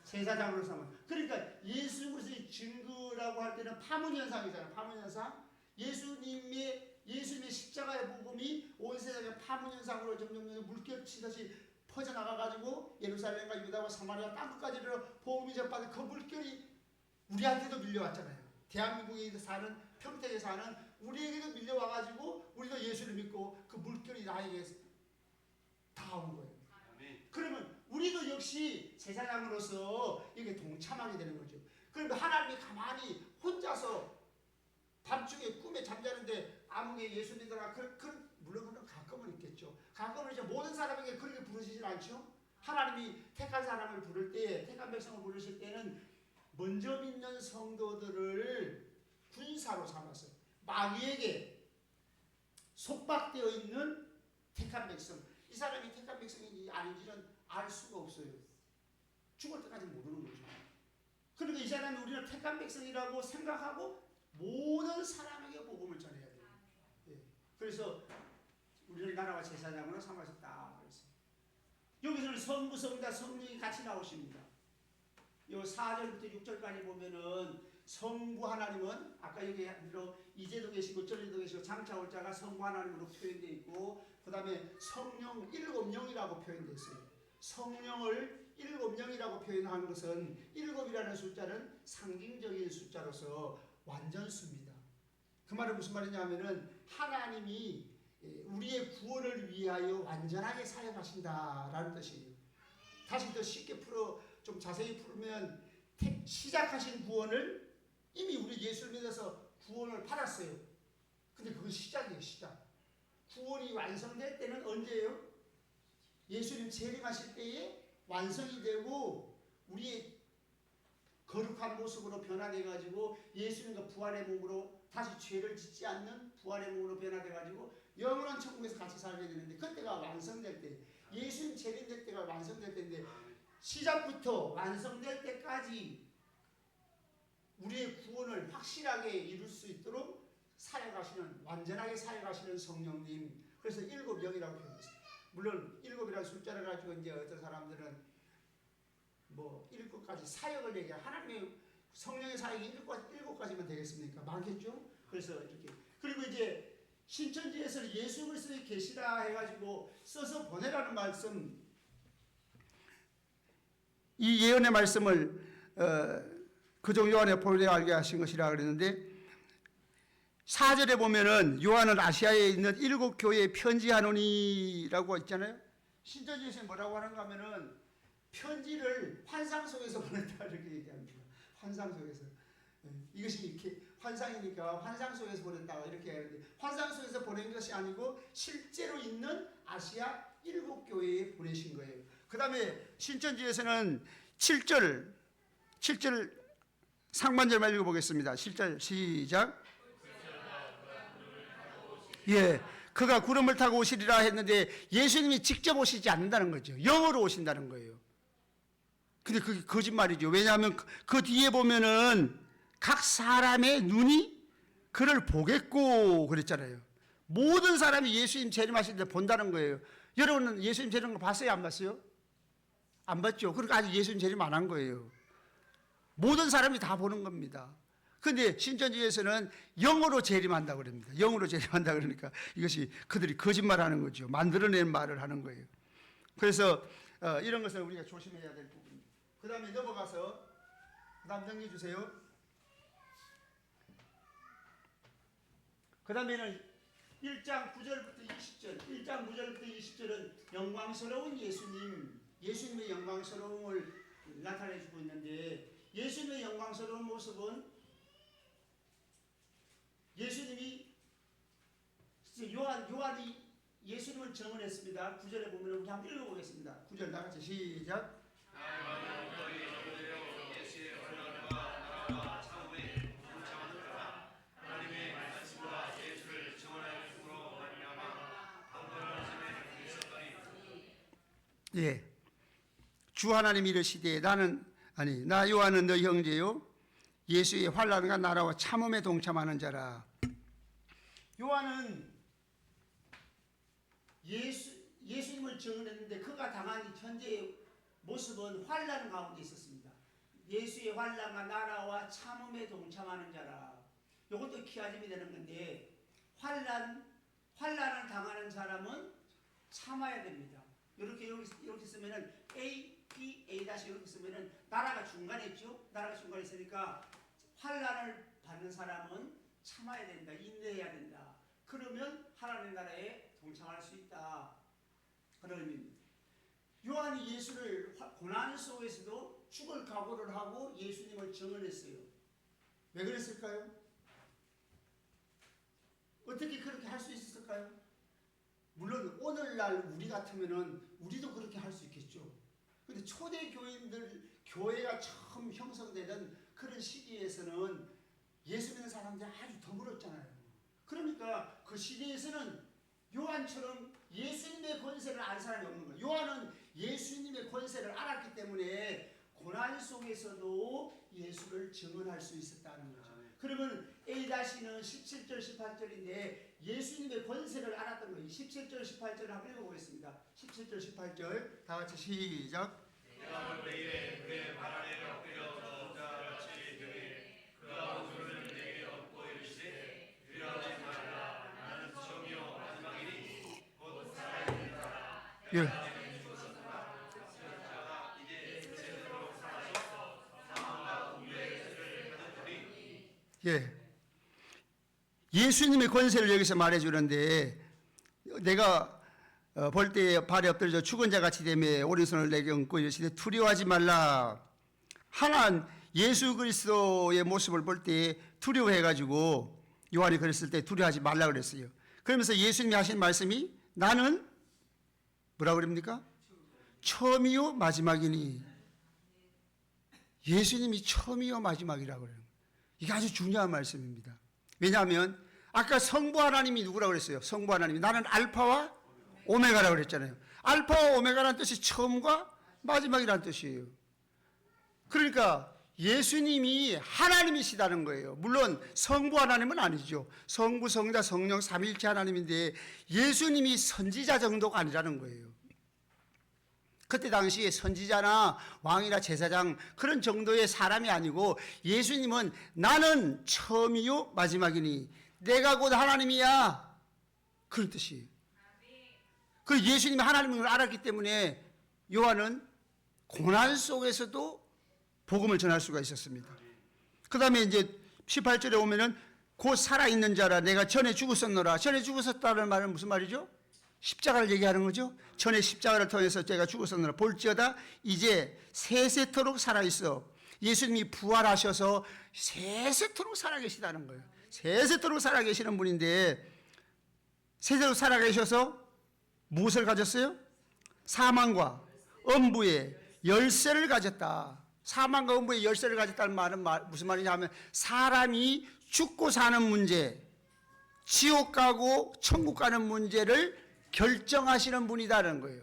제사장으로 삼았어요. 그러니까 예수 그리스도의 증거라고 할 때는 파문현상이잖아요. 파문현상. 예수님의 십자가의 복음이 온 세상에 파문현상으로 점점 물결치듯이 퍼져나가가지고 예루살렘과 유다와 사마리아 땅끝까지 복음이 전파된 그 물결이 우리한테도 밀려왔잖아요. 대한민국에 사는 평택에 사는 우리에게도 밀려와가지고 우리도 예수를 믿고 그 물결이 나에게 닿아온 거예요. 그러면 우리도 역시 제사장으로서 이게 동참하게 되는 거죠. 그러면 하나님이 가만히 혼자서 밤중에 꿈에 잠자는데 암흑에 예수 믿으라 물론 가끔은 있겠죠. 가끔은 이제 모든 사람에게 그렇게 부르시질 않죠. 하나님이 택한 사람을 부를 때, 택한 백성을 부르실 때는 먼저 믿는 성도들을 군사로 삼았어요. 마귀에게 속박되어 있는 택한 백성. 이 사람이 택한 백성인지 아닌지는 알 수가 없어요. 죽을 때까지 모르는 거죠. 그러니까 이 사람이 우리는 택한 백성이라고 생각하고 모든 사람에게 복음을 전해야 돼요. 예. 그래서 우리를 나라와 제사장으로 삼으셨다. 여기서는 성부, 성자, 성령이 같이 나오십니다. 요 4절부터 6절까지 보면은 성부 하나님은 아까 여기 이제도 계시고 전에도 계시고 장차 올 자가 성부 하나님으로 표현되어 있고, 그 다음에 성령 7영이라고 표현되어 있어요. 성령을 7영이라고 표현한 것은 7이라는 숫자는 상징적인 숫자로서 완전수입니다. 그 말은 무슨 말이냐면은 하나님이 우리의 구원을 위하여 완전하게 사역하신다라는 뜻이에요. 다시 더 쉽게 좀 자세히 풀면 시작하신 구원을 이미 우리 예수를 믿어서 구원을 받았어요. 근데 그건 시작이에요. 시작. 구원이 완성될 때는 언제예요? 예수님 재림하실 때에 완성이 되고 우리의 거룩한 모습으로 변화돼가지고 예수님과 부활의 몸으로 다시 죄를 짓지 않는 부활의 몸으로 변화돼가지고 영원한 천국에서 같이 살게 되는데, 그때가 완성될 때, 예수님 재림될 때가 완성될 때인데, 시작부터 완성될 때까지 우리의 구원을 확실하게 이룰 수 있도록 사역하시는, 완전하게 사역하시는 성령님. 그래서 7영이라고 표현했어요. 물론 7이라는 숫자를 가지고 이제 어떤 사람들은 뭐 7가지 사역을 얘기해. 하나님의 성령의 사역이 7가지면 되겠습니까? 많겠죠? 그래서 이렇게. 그리고 이제 신천지에서는 예수 그리스도의 계시라 해가지고 써서 보내라는 말씀, 이 예언의 말씀을 그종 요한의 보내 알게 하신 것이라 그랬는데, 4절에 보면은 요한은 아시아에 있는 7교회에 편지하노니라고 있잖아요. 신천지에서 뭐라고 하는가 하면은 편지를 환상 속에서 보냈다 이렇게 얘기합니다. 환상 속에서. 이것이 이렇게 환상이니까 환상 속에서 보냈다 이렇게 하는데, 환상 속에서 보낸 것이 아니고 실제로 있는 아시아 7교회에 보내신 거예요. 그 다음에 신천지에서는 7절 상반절만 읽어보겠습니다. 7절 시작. 예, 그가 구름을 타고 오시리라 했는데 예수님이 직접 오시지 않는다는 거죠. 영으로 오신다는 거예요. 근데 그게 거짓말이죠. 왜냐하면 그 뒤에 보면은 각 사람의 눈이 그를 보겠고 그랬잖아요. 모든 사람이 예수님 재림하실 때 본다는 거예요. 여러분은 예수님 재림을 봤어요? 안 봤어요? 안 봤죠. 그러니까 아직 예수님 재림 안 한 거예요. 모든 사람이 다 보는 겁니다. 그런데 신천지에서는 영으로 재림한다고 그럽니다. 영으로 재림한다 그러니까 이것이 그들이 거짓말하는 거죠. 만들어낸 말을 하는 거예요. 그래서 이런 것을 우리가 조심해야 될 부분입니다. 그 다음에 넘어가서 그 다음 넘겨주세요. 그 다음에는 1장 9절부터 20절, 1장 9절부터 20절은 영광스러운 예수님의 영광스러움을 나타내주고 있는데, 예수님의 영광스러운 모습은 예수님이 요한이 예수님을 증언했습니다. 9절에 보면 우리 한번 읽어보겠습니다. 9절 나같이 시작. 예, 주 하나님이 이르시되 나는 아니 나 요한은 너 형제요 예수의 환난과 나라와 참음에 동참하는 자라. 요한은 예수님을 증언했는데 그가 당한 현재의 모습은 환난 가운데 있었습니다. 예수의 환난과 나라와 참음에 동참하는 자라. 이것도 키워짐이 되는 건데 환난을 당하는 사람은 참아야 됩니다. 이렇게 쓰면은 A, B, A 다시 이렇게 쓰면은 나라가 중간에 있죠. 나라가 중간에 있으니까 환난을 받는 사람은 참아야 된다. 인내해야 된다. 그러면 하나님의 나라에 동참할 수 있다. 그런 의미입니다. 요한이 예수를 고난 속에서도 죽을 각오를 하고 예수님을 증언했어요. 왜 그랬을까요? 어떻게 그렇게 할 수 있었을까요? 물론 오늘날 우리 같으면은 우리도 그렇게 할 수 있겠죠. 근데 초대 교회가 처음 형성되는 그런 시기에서는 예수 믿는 사람들이 아주 드물었잖아요. 그러니까 그 시대에서는 요한처럼 예수님의 권세를 아는 사람이 없는 거예요. 요한은 예수님의 권세를 알았기 때문에 고난 속에서도 예수를 증언할 수 있었다는 거죠. 그러면 A-는 17절 18절인데 예수님의 권세를 알았던 거예요. 17절 18절을 한번 읽어보겠습니다. 17절 18절 다 같이 시작. 내가 볼 때에 그의 발 아래 엎드려 저 자같이 되매 그가 우주를 내게 엎고 이르시되 두려워하지 말라 나는 처음이요 마지막이니 곧 살아있는 자라. 예. 예. 예수님의 권세를 여기서 말해주는데 내가 볼 때 발에 엎드려 죽은 자같이 되며 오른손을 내게 얹고 이르시되 두려워하지 말라. 하나님 예수 그리스도의 모습을 볼 때 두려워해가지고 요한이 그랬을 때 두려워하지 말라 그랬어요. 그러면서 예수님이 하신 말씀이 나는 뭐라고 그럽니까? 처음이요 마지막이니. 예수님이 처음이요 마지막이라고 그래요. 이게 아주 중요한 말씀입니다. 왜냐하면 아까 성부 하나님이 누구라고 그랬어요? 성부 하나님이 나는 알파와 오메가라고 그랬잖아요. 알파와 오메가라는 뜻이 처음과 마지막이라는 뜻이에요. 그러니까 예수님이 하나님이시다는 거예요. 물론 성부 하나님은 아니죠. 성부, 성자, 성령 삼위일체 하나님인데 예수님이 선지자 정도가 아니라는 거예요. 그때 당시에 선지자나 왕이나 제사장 그런 정도의 사람이 아니고 예수님은 나는 처음이요 마지막이니 내가 곧 하나님이야 그런 뜻이에요. 그 예수님이 하나님을 알았기 때문에 요한은 고난 속에서도 복음을 전할 수가 있었습니다. 그 다음에 이제 18절에 오면은 곧 살아있는 자라 내가 전에 죽었었노라. 전에 죽었었다는 말은 무슨 말이죠? 십자가를 얘기하는 거죠. 전에 십자가를 통해서 제가 죽었었노라. 볼지어다 이제 세세토록 살아있어. 예수님이 부활하셔서 세세토록 살아계시다는 거예요. 세세토록 살아계시는 분인데 세세토록 살아계셔서 무엇을 가졌어요? 사망과 엄부의 열쇠를 가졌다. 사망과 엄부의 열쇠를 가졌다는 말은 무슨 말이냐 하면 사람이 죽고 사는 문제, 지옥 가고 천국 가는 문제를 결정하시는 분이다라는 거예요.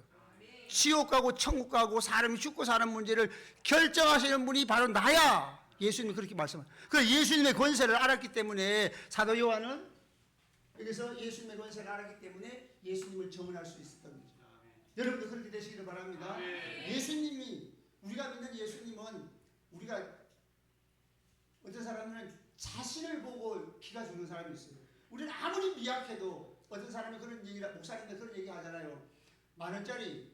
지옥 가고 천국 가고 사람이 죽고 사는 문제를 결정하시는 분이 바로 나야. 예수님이 그렇게 말씀합니다. 그 예수님의 권세를 알았기 때문에 사도 요한은 여기서 예수님의 권세를 알았기 때문에 예수님을 증언할 수 있었던 거죠. 여러분도 그렇게 되시기를 바랍니다. 예수님이 우리가 믿는 예수님은 우리가 어떤 사람들은 자신을 보고 기가 죽는 사람이 있어요. 우리는 아무리 미약해도 어떤 사람이 그런 얘기를 목사님들 그런 얘기 하잖아요. 만 원짜리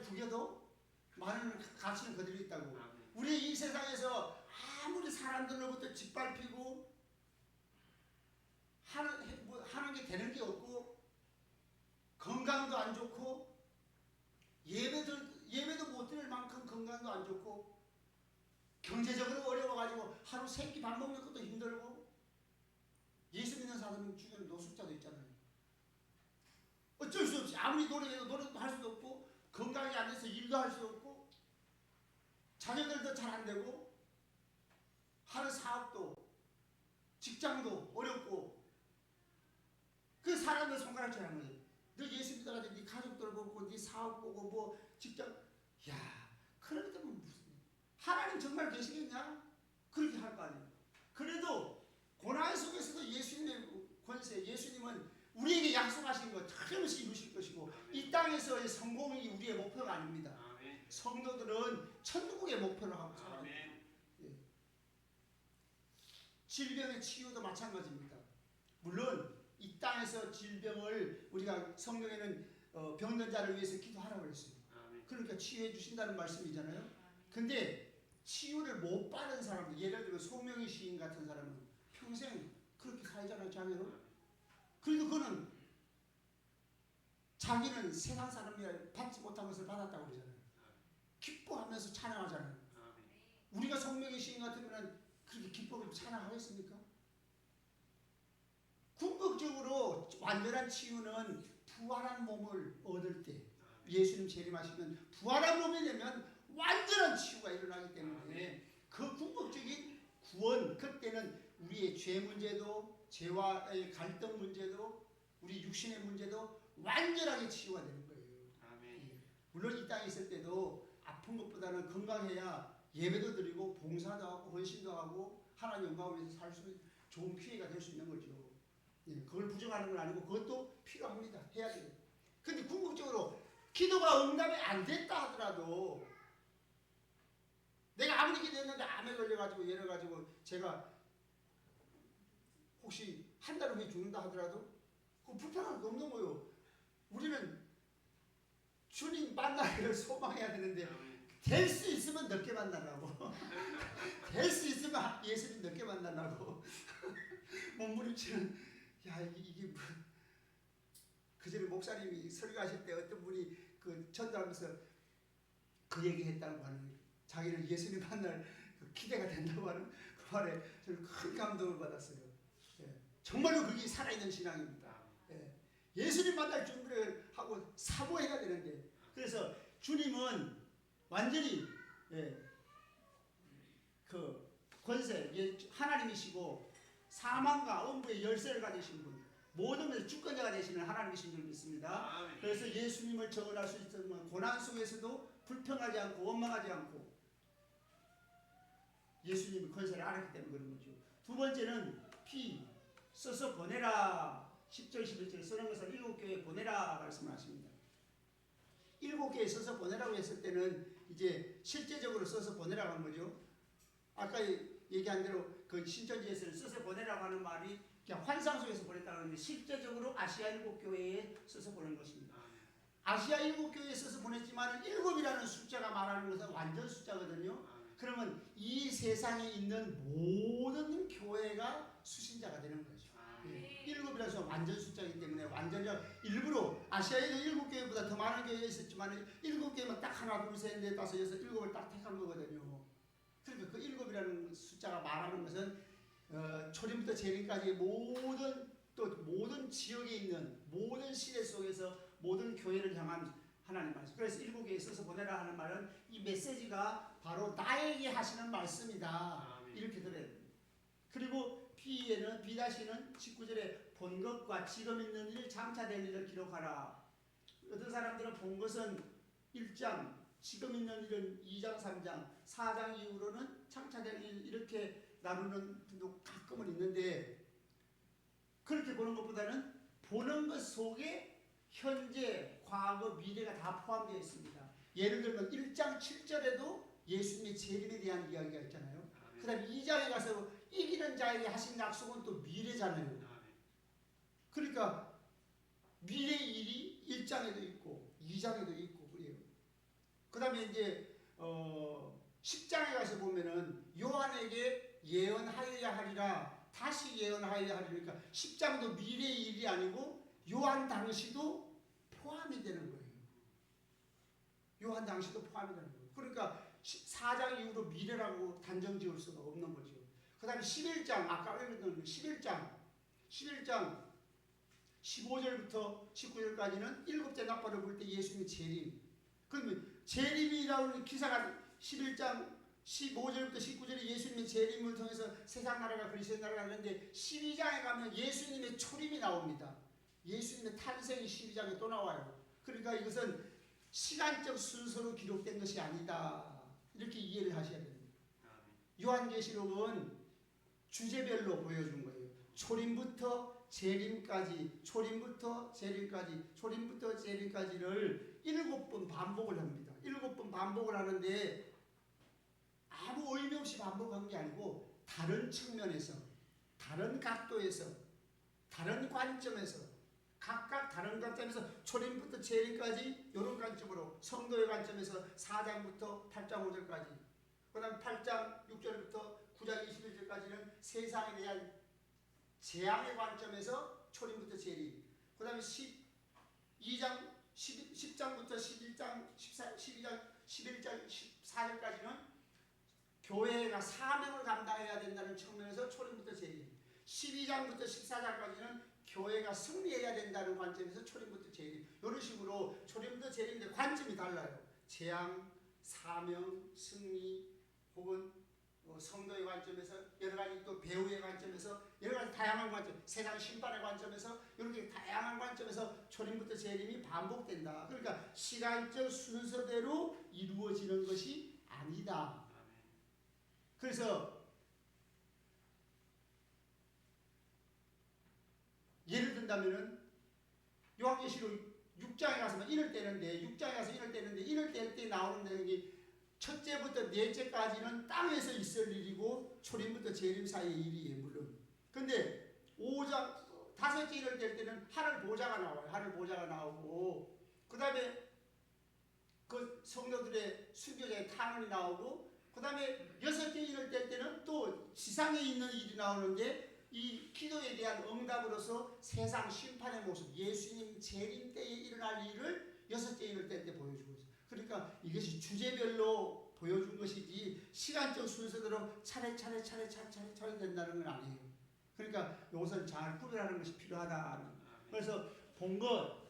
구겨도 만 원 가치는 그대로 있다고. 우리 이 세상에서 아무리 사람들로부터 짓밟히고 하는 게 되는 게 없고 건강도 안 좋고 예배도 못 드릴 만큼 건강도 안 좋고 경제적으로 어려워가지고 하루 세 끼 밥 먹는 것도 힘들고 예수 믿는 사람 중에 노숙자도 있잖아요. 어쩔 수 없이 아무리 노력도 할 수도 없고 건강이 안 돼서 일도 할 수 없고 자녀들도 잘 안 되고 하는 사업도 직장도 어렵고 그 사람들 손가락질 하는 거예요. 너 예수 믿어가지고 네 가족들 보고 네 사업 보고 뭐 직장 야 그러니까 무슨 하나님 정말 계시겠냐? 그렇게 할 거 아니에요. 그래도 고난 속에서도 예수님의 권세, 예수님은 우리에게 약속하신 것 틀림없이 이루실 것이고 이 땅에서의 성공이 우리의 목표가 아닙니다. 성도들은 천국의 목표를 하고 살아요. 질병의 치유도 마찬가지입니다. 물론 이 땅에서 질병을 우리가 성경에는 병든 자를 위해서 기도하라고 그랬어요. 그러니까 치유해 주신다는 말씀이잖아요. 근데 치유를 못 받은 사람들, 예를 들어 소명의 시인 같은 사람은 평생 그렇게 살잖아요, 장애로. 그래도 그는 자기는 세상 사람이 받지 못한 것을 받았다고 그러잖아요. 기뻐하면서 찬양하잖아요. 우리가 성명의 시인 같으면 그렇게 기뻐하고 찬양하겠습니까? 궁극적으로 완전한 치유는 부활한 몸을 얻을 때, 예수님 재림하시면 부활한 몸이 되면 완전한 치유가 일어나기 때문에 그 궁극적인 구원, 그때는 우리의 죄 문제도, 죄와의 갈등 문제도, 우리 육신의 문제도 완전하게 치유가 되는 거예요. 물론 이 땅에 있을 때도 아픈 것보다는 건강해야 예배도 드리고 봉사도 하고 헌신도 하고 하나님 영광을 위해서 살 수 있는 좋은 기회가 될 수 있는 거죠. 그걸 부정하는 건 아니고 그것도 필요합니다. 해야 돼요. 근데 궁극적으로 기도가 응답이 안 됐다 하더라도, 내가 아무리 기도했는데 암에 걸려가지고 예를 가지고 제가 혹시 한 달 후에 죽는다 하더라도 그 불편한 거 없는 거예요. 우리는 주님 만나기를 소망해야 되는데 될 수 있으면 늦게 만나라고. 될 수 있으면 예수님 늦게 만나라고. 몸부림치는, 야 이게 뭐. 그전에 목사님이 설교하실 때 어떤 분이 그 전도하면서 그 얘기했다고 하는 거예요. 자기는 예수님 만날 그 기대가 된다고 하는 그 말에 저는 큰 감동을 받았어요. 정말로 그게 살아있는 신앙입니다. 예수님 만날 준비를 하고 사모해야 되는데, 그래서 주님은 완전히 그 권세, 하나님이시고 사망과 음부의 열쇠를 가지신 분, 모든 것의 주권자가 되시는 하나님이신 줄 믿습니다. 그래서 예수님을 정언할 수 있으면 고난 속에서도 불평하지 않고 원망하지 않고 예수님의 권세를 알았기 때문에 그런 거죠. 두 번째는 피 써서 보내라. 10절 11절 쓰는 것을 7교회에 보내라 말씀을 하십니다. 7교회에 써서 보내라고 했을 때는 이제 실제적으로 써서 보내라고 한 거죠. 아까 얘기한 대로 그 신천지에서는 써서 보내라고 하는 말이 그냥 환상 속에서 보냈다고 하는데 실제적으로 아시아 7교회에 써서 보낸 것입니다. 아시아 7교회에 써서 보냈지만 7이라는 숫자가 말하는 것은 완전 숫자거든요. 그러면 이 세상에 있는 모든 교회가 수신자가 되는 거죠. 7이라는 숫자가 완전 숫자이기 때문에 완전히 일부러 아시아에도 7교회보다 더 많은 교회가 있었지만 7교회만 딱 하나 둘 셋 넷 다섯 여섯 7을 딱 택한 거거든요. 그러니까 그 7이라는 숫자가 말하는 것은 초림부터 재림까지 모든 지역에 있는 모든 시대 속에서 모든 교회를 향한 하나님 말씀. 그래서 7교회에 써서 보내라 하는 말은 이 메시지가 바로 나에게 하시는 말씀이다. 이렇게 들어야 됩니다. 그리고 B에는 B는 19절에 본 것과 지금 있는 일 장차될 일을 기록하라. 어떤 사람들은 본 것은 1장, 지금 있는 일은 2장, 3장, 4장 이후로는 장차될 일 이렇게 나누는 분도 가끔은 있는데, 그렇게 보는 것보다는 보는 것 속에 현재, 과거, 미래가 다 포함되어 있습니다. 예를 들면 1장 7절에도 예수님의 재림에 대한 이야기가 있잖아요. 그 다음에 2장에 가서 이기는 자에게 하신 약속은 또 미래잖아요. 그러니까 미래 일이 1장에도 있고 2장에도 있고 그래요. 그 다음에 이제 10장에 가서 보면은 요한에게 예언하여야 하리라, 다시 예언하여야 하리니까 10장도 미래의 일이 아니고 요한 당시도 포함이 되는 거예요. 요한 당시도 포함이 되는 거예요. 그러니까 4장 이후로 미래라고 단정 지을 수가 없는 거죠. 그 다음에 11장, 아까 읽었던 11장 15절부터 19절까지는 7째 나팔을 불 때 예수님의 재림. 그러면 재림이라는 기사가 11장 15절부터 19절에 예수님의 재림을 통해서 세상 나라가 그리스도의 나라가 하는데 12장에 가면 예수님의 초림이 나옵니다. 예수님의 탄생이 12장에 또 나와요. 그러니까 이것은 시간적 순서로 기록된 것이 아니다. 이렇게 이해를 하셔야 됩니다. 요한계시록은 주제별로 보여준 거예요. 초림부터 재림까지, 초림부터 재림까지, 초림부터 재림까지를 7번 반복을 합니다. 7번 반복을 하는데 아무 의미 없이 반복한 게 아니고 다른 측면에서, 다른 각도에서, 다른 관점에서, 각각 다른 관점에서 초림부터 재림까지 이런 관점으로, 성도의 관점에서 4장부터 8장 5절까지, 그 다음 8장 6절부터 9장 21절까지는 세상에 대한 재앙의 관점에서 초림부터 재림, 그 다음에 12장 10장부터 11장 12장 11장 14절까지는 교회가 사명을 감당해야 된다는 측면에서 초림부터 재림, 12장부터 14장까지는 교회가 승리해야 된다는 관점에서 초림부터 재림, 이런 식으로 초림부터 재림인데 관점이 달라요. 재앙, 사명, 승리, 혹은 성도의 관점에서, 여러 가지 또 배우의 관점에서, 여러 가지 다양한 관점, 세상 심판의 관점에서, 이렇게 다양한 관점에서 초림부터 재림이 반복된다. 그러니까 시간적 순서대로 이루어지는 것이 아니다. 그래서 예를 든다면은 요한계시록 6장에 가서만 인을 떼는데, 6장에 가서 인을 떼는데, 인을 뗄 때 나오는 내용이 첫째부터 넷째까지는 땅에서 있을 일이고 초림부터 재림 사이의 일이에요, 물론. 근데 5장, 다섯째 인을 뗄 때는 하늘 보좌가 나와요. 하늘 보좌가 나오고, 그 다음에 그 성도들의 순교자의 탄원이 나오고, 그 다음에 여섯째 인을 뗄 때는 또 지상에 있는 일이 나오는데, 이 기도에 대한 응답으로서 세상 심판의 모습, 예수님 재림 때에 일어날 일을 여섯째 인을 뗄 때 보여주고 있어요. 그러니까 이것이 주제별로 보여준 것이지 시간적 순서대로 차례차례 된다는 건 아니에요. 그러니까 이것은 잘 구별하는 것이 필요하다. 그래서 본 것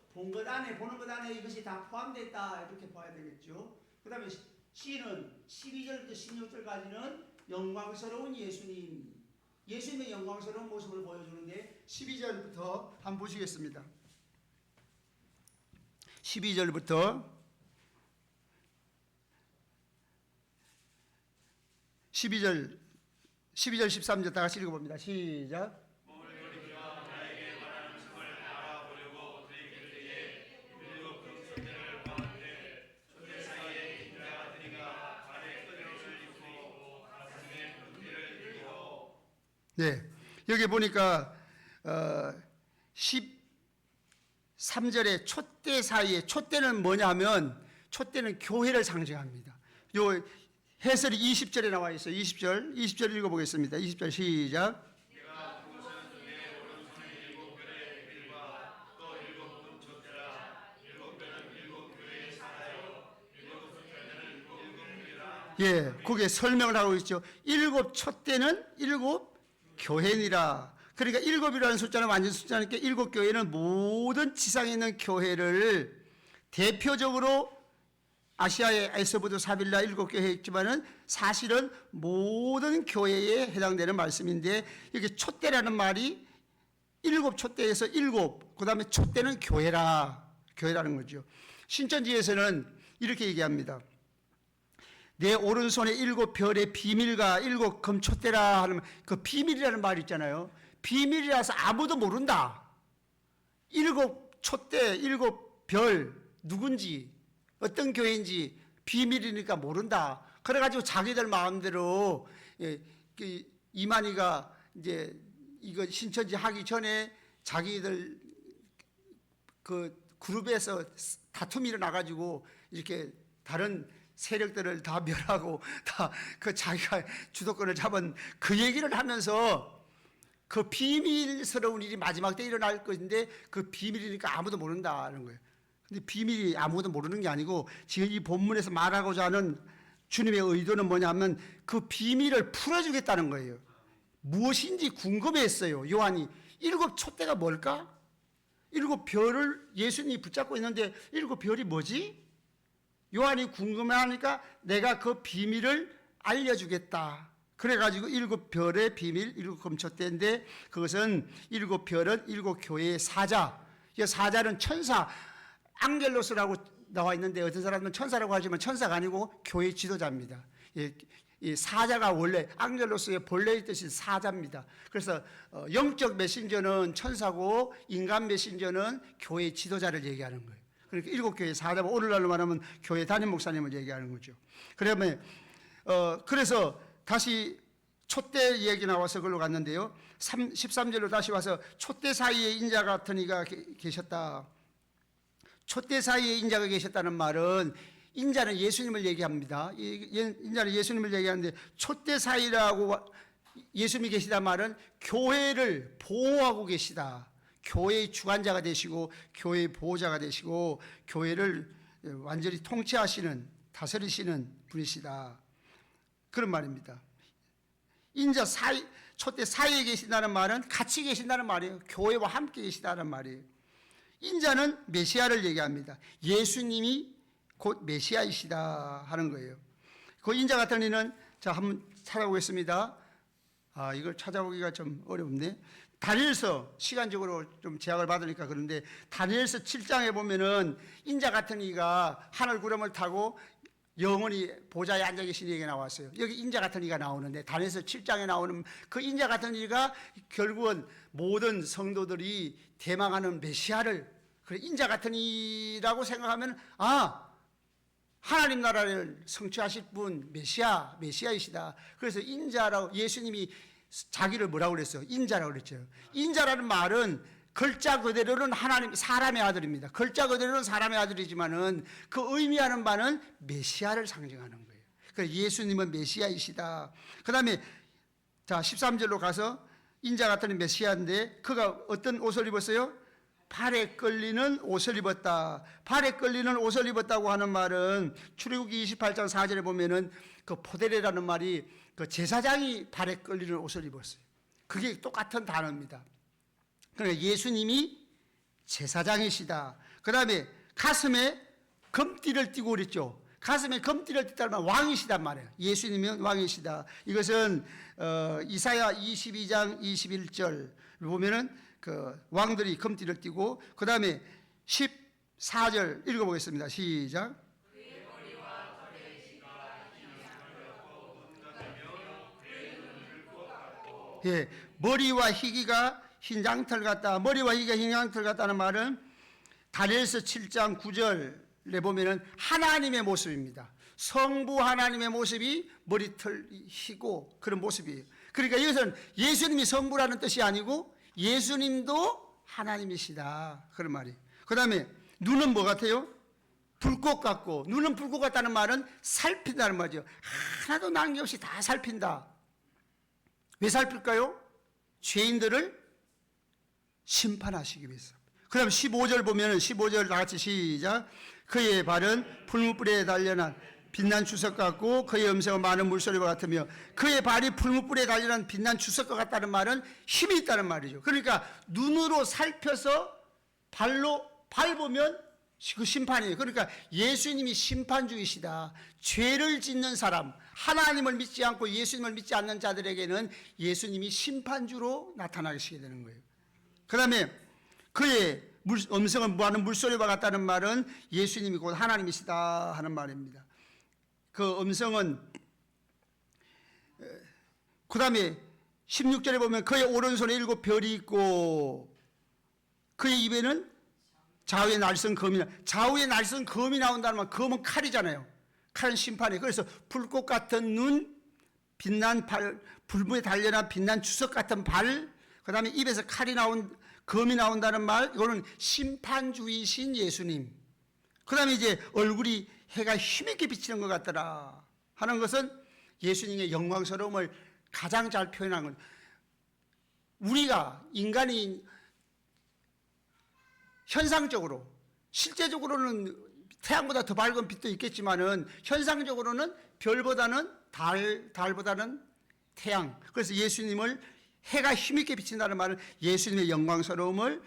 안에, 보는 것 안에 이것이 다 포함됐다, 이렇게 봐야 되겠죠. 그 다음에 C는 12절부터 16절까지는 영광스러운 예수님의 영광스러운 모습을 보여주는데, 12절부터 한번 보시겠습니다. 12절 13절 다 같이 읽어봅니다. 시작. 네, 여기 보니까 13절에 촛대 사이에, 촛대는 뭐냐면 촛대는 교회를 상징합니다. 요 해설이 20절에 나와 있어요. 20절 읽어보겠습니다. 20절 시작. 예, 거기에 설명을 하고 있죠. 7 촛대는 7 교회니라. 그러니까 7이라는 숫자는 완전 숫자니까 7 교회는 모든 지상에 있는 교회를 대표적으로, 아시아의 에스보드 사빌라 7 교회 있지만은 사실은 모든 교회에 해당되는 말씀인데, 여기 촛대라는 말이 7 촛대에서 7, 그 다음에 촛대는 교회라는 거죠. 신천지에서는 이렇게 얘기합니다. 내 오른손에 7 별의 비밀과 7 금촛대라 하는 그 비밀이라는 말이 있잖아요. 비밀이라서 아무도 모른다. 7 촛대, 7 별 누군지, 어떤 교회인지 비밀이니까 모른다. 그래가지고 자기들 마음대로, 이만희가 이제 이거 신천지 하기 전에 자기들 그 그룹에서 다툼이 일어나가지고 이렇게 다른 세력들을 다 멸하고 다 그 자기가 주도권을 잡은 그 얘기를 하면서 그 비밀스러운 일이 마지막 때 일어날 것인데 그 비밀이니까 아무도 모른다는 거예요. 근데 비밀이 아무도 모르는 게 아니고, 지금 이 본문에서 말하고자 하는 주님의 의도는 뭐냐면 그 비밀을 풀어주겠다는 거예요. 무엇인지 궁금했어요. 요한이 7 촛대가 뭘까? 7 별을 예수님이 붙잡고 있는데 7 별이 뭐지? 요한이 궁금해하니까 내가 그 비밀을 알려주겠다. 그래가지고 7 별의 비밀, 7 금촛대인데, 그것은 7 별은 7 교회의 사자. 이 사자는 천사, 앙겔로스라고 나와 있는데 어떤 사람은 천사라고 하지만 천사가 아니고 교회 지도자입니다. 예, 이 사자가 원래 앙겔로스의 본래의 뜻이 사자입니다. 그래서 영적 메신저는 천사고 인간 메신저는 교회 지도자를 얘기하는 거예요. 그러니까 7교회 사자고 오늘날로 말하면 교회 담임 목사님을 얘기하는 거죠. 그러면 그래서 다시 촛대 얘기 나와서 그걸로 갔는데요. 13절로 다시 와서 촛대 사이에 인자 같은 이가 계셨다. 촛대 사이에 인자가 계셨다는 말은 인자는 예수님을 얘기합니다. 인자는 예수님을 얘기하는데 촛대 사이라고 예수님이 계시다 말은 교회를 보호하고 계시다. 교회의 주관자가 되시고 교회의 보호자가 되시고 교회를 완전히 통치하시는 다스리시는 분이시다. 그런 말입니다. 인자 사이, 촛대 사이에 계신다는 말은 같이 계신다는 말이에요. 교회와 함께 계시다는 말이에요. 인자는 메시아를 얘기합니다. 예수님이 곧 메시아이시다 하는 거예요. 그 인자 같은 이는 자 한번 찾아보겠습니다. 이걸 찾아보기가 좀 어렵네. 다니엘서 시간적으로 좀 제약을 받으니까 그런데 다니엘서 7장에 보면은 인자 같은 이가 하늘 구름을 타고 영원히 보좌에 앉아 계신 얘기가 나왔어요. 여기 인자 같은 이가 나오는데 다니엘서 7장에 나오는 그 인자 같은 이가 결국은 모든 성도들이 대망하는 메시아를 인자 같은 이라고 생각하면 하나님 나라를 성취하실 분 메시아이시다. 그래서 인자라고 예수님이 자기를 뭐라고 그랬어요? 인자라고 그랬죠. 인자라는 말은 글자 그대로는 하나님 사람의 아들입니다. 글자 그대로는 사람의 아들이지만은 그 의미하는 바는 메시아를 상징하는 거예요. 그래서 예수님은 메시아이시다. 그다음에 자 13절로 가서 인자 같은 메시아인데 그가 어떤 옷을 입었어요? 발에 끌리는 옷을 입었다. 발에 끌리는 옷을 입었다고 하는 말은 출애굽기 28장 4절에 보면은 그 포데레라는 말이 그 제사장이 발에 끌리는 옷을 입었어요. 그게 똑같은 단어입니다. 그러니까 예수님이 제사장이시다. 그 다음에 가슴에 금띠를 띠고 그랬죠. 가슴에 금띠를 띠다는 말 왕이시단 말이에요. 예수님은 왕이시다. 이것은 이사야 22장 21절 보면은 그 왕들이 금띠를 띠고 그 다음에 14절 읽어보겠습니다. 시작. 예, 머리와 희기가 흰 양털 같다. 머리와 희기가 흰 양털 같다는 말은 다니엘서 7장 9절에 보면은 하나님의 모습입니다. 성부 하나님의 모습이 머리털이 희고 그런 모습이에요. 그러니까 이것은 예수님이 성부라는 뜻이 아니고 예수님도 하나님이시다 그런 말이에요. 그 다음에 눈은 뭐 같아요? 불꽃 같고 눈은 불꽃 같다는 말은 살핀다는 말이죠. 하나도 남김없이 다 살핀다. 왜 살필까요? 죄인들을 심판하시기 위해서. 그 다음 15절 보면 15절 다 같이 시작. 그의 발은 풀무불에 달려난 빛난 주석 같고 그의 음성은 많은 물소리와 같으며 그의 발이 풀무불에 달려난 빛난 주석과 같다는 말은 힘이 있다는 말이죠. 그러니까 눈으로 살펴서 발로 밟으면 그 심판이에요. 그러니까 예수님이 심판주이시다. 죄를 짓는 사람, 하나님을 믿지 않고 예수님을 믿지 않는 자들에게는 예수님이 심판주로 나타나시게 되는 거예요. 그 다음에 그의 음성은 무하는 물소리와 같다는 말은 예수님이 곧 하나님이시다 하는 말입니다. 그 음성은 그 다음에 16절에 보면 그의 오른손에 7 별이 있고 그의 입에는 좌우의 날선 검이 좌우의 날선 검이 나온다는 말, 검은 칼이잖아요. 칼은 심판이. 그래서 불꽃 같은 눈, 빛난 발, 불무에 달려난 빛난 주석 같은 발, 그 다음에 입에서 칼이 검이 나온다는 말, 이거는 심판주이신 예수님. 그 다음에 이제 얼굴이 해가 힘있게 비치는 것 같더라 하는 것은 예수님의 영광스러움을 가장 잘 표현한 거예요. 우리가 인간이 현상적으로 실제적으로는 태양보다 더 밝은 빛도 있겠지만은 현상적으로는 별보다는 달보다는 태양. 그래서 예수님을 해가 힘있게 비친다는 말은 예수님의 영광스러움을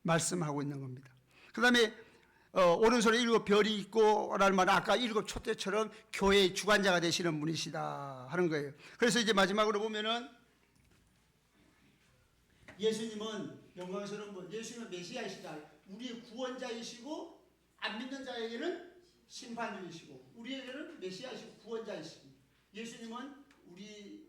말씀하고 있는 겁니다. 그 다음에 오른손에 7 별이 있고 라는 말은 아까 7 촛대처럼 교회의 주관자가 되시는 분이시다 하는 거예요. 그래서 이제 마지막으로 보면은 예수님은 영광스러운 분, 예수님은 메시아이시다. 우리의 구원자이시고 안 믿는 자에게는 심판주이시고 우리에게는 메시아이시고 구원자이시고 예수님은 우리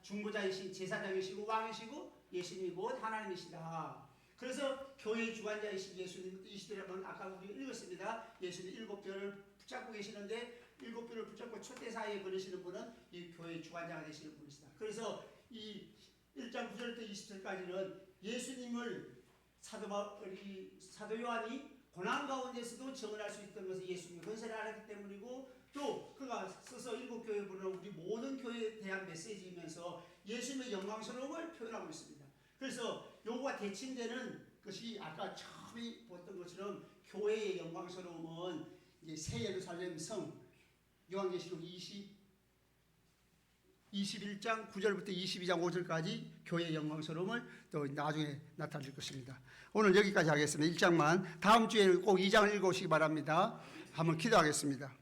중보자이신 제사장이시고 왕이시고 예수님이 곧 하나님이시다. 그래서 교회의 주관자이신 예수님이시더라면 아까 우리 읽었습니다. 예수님 7별을 붙잡고 계시는데 7별을 붙잡고 초대사에 걸으시는 분은 이 교회의 주관자가 되시는 분이시다. 그래서 이 1장 9절부터 20절까지는 예수님을 사도 요한이 고난 가운데서도 증언할 수 있던 것은 예수님의 권세를 알았기 때문이고, 또 그가 써서 7교회부는 우리 모든 교회에 대한 메시지이면서 예수님의 영광스러움을 표현하고 있습니다. 그래서 요거와 대칭되는 것이 아까 처음에 봤던 것처럼 교회의 영광스러움은 이제 새 예루살렘 성, 요한계시록 21장 9절부터 22장 5절까지 교회의 영광스러움을 또 나중에 나타낼 것입니다. 오늘 여기까지 하겠습니다. 1장만. 다음 주에 꼭 2장을 읽어오시기 바랍니다. 한번 기도하겠습니다.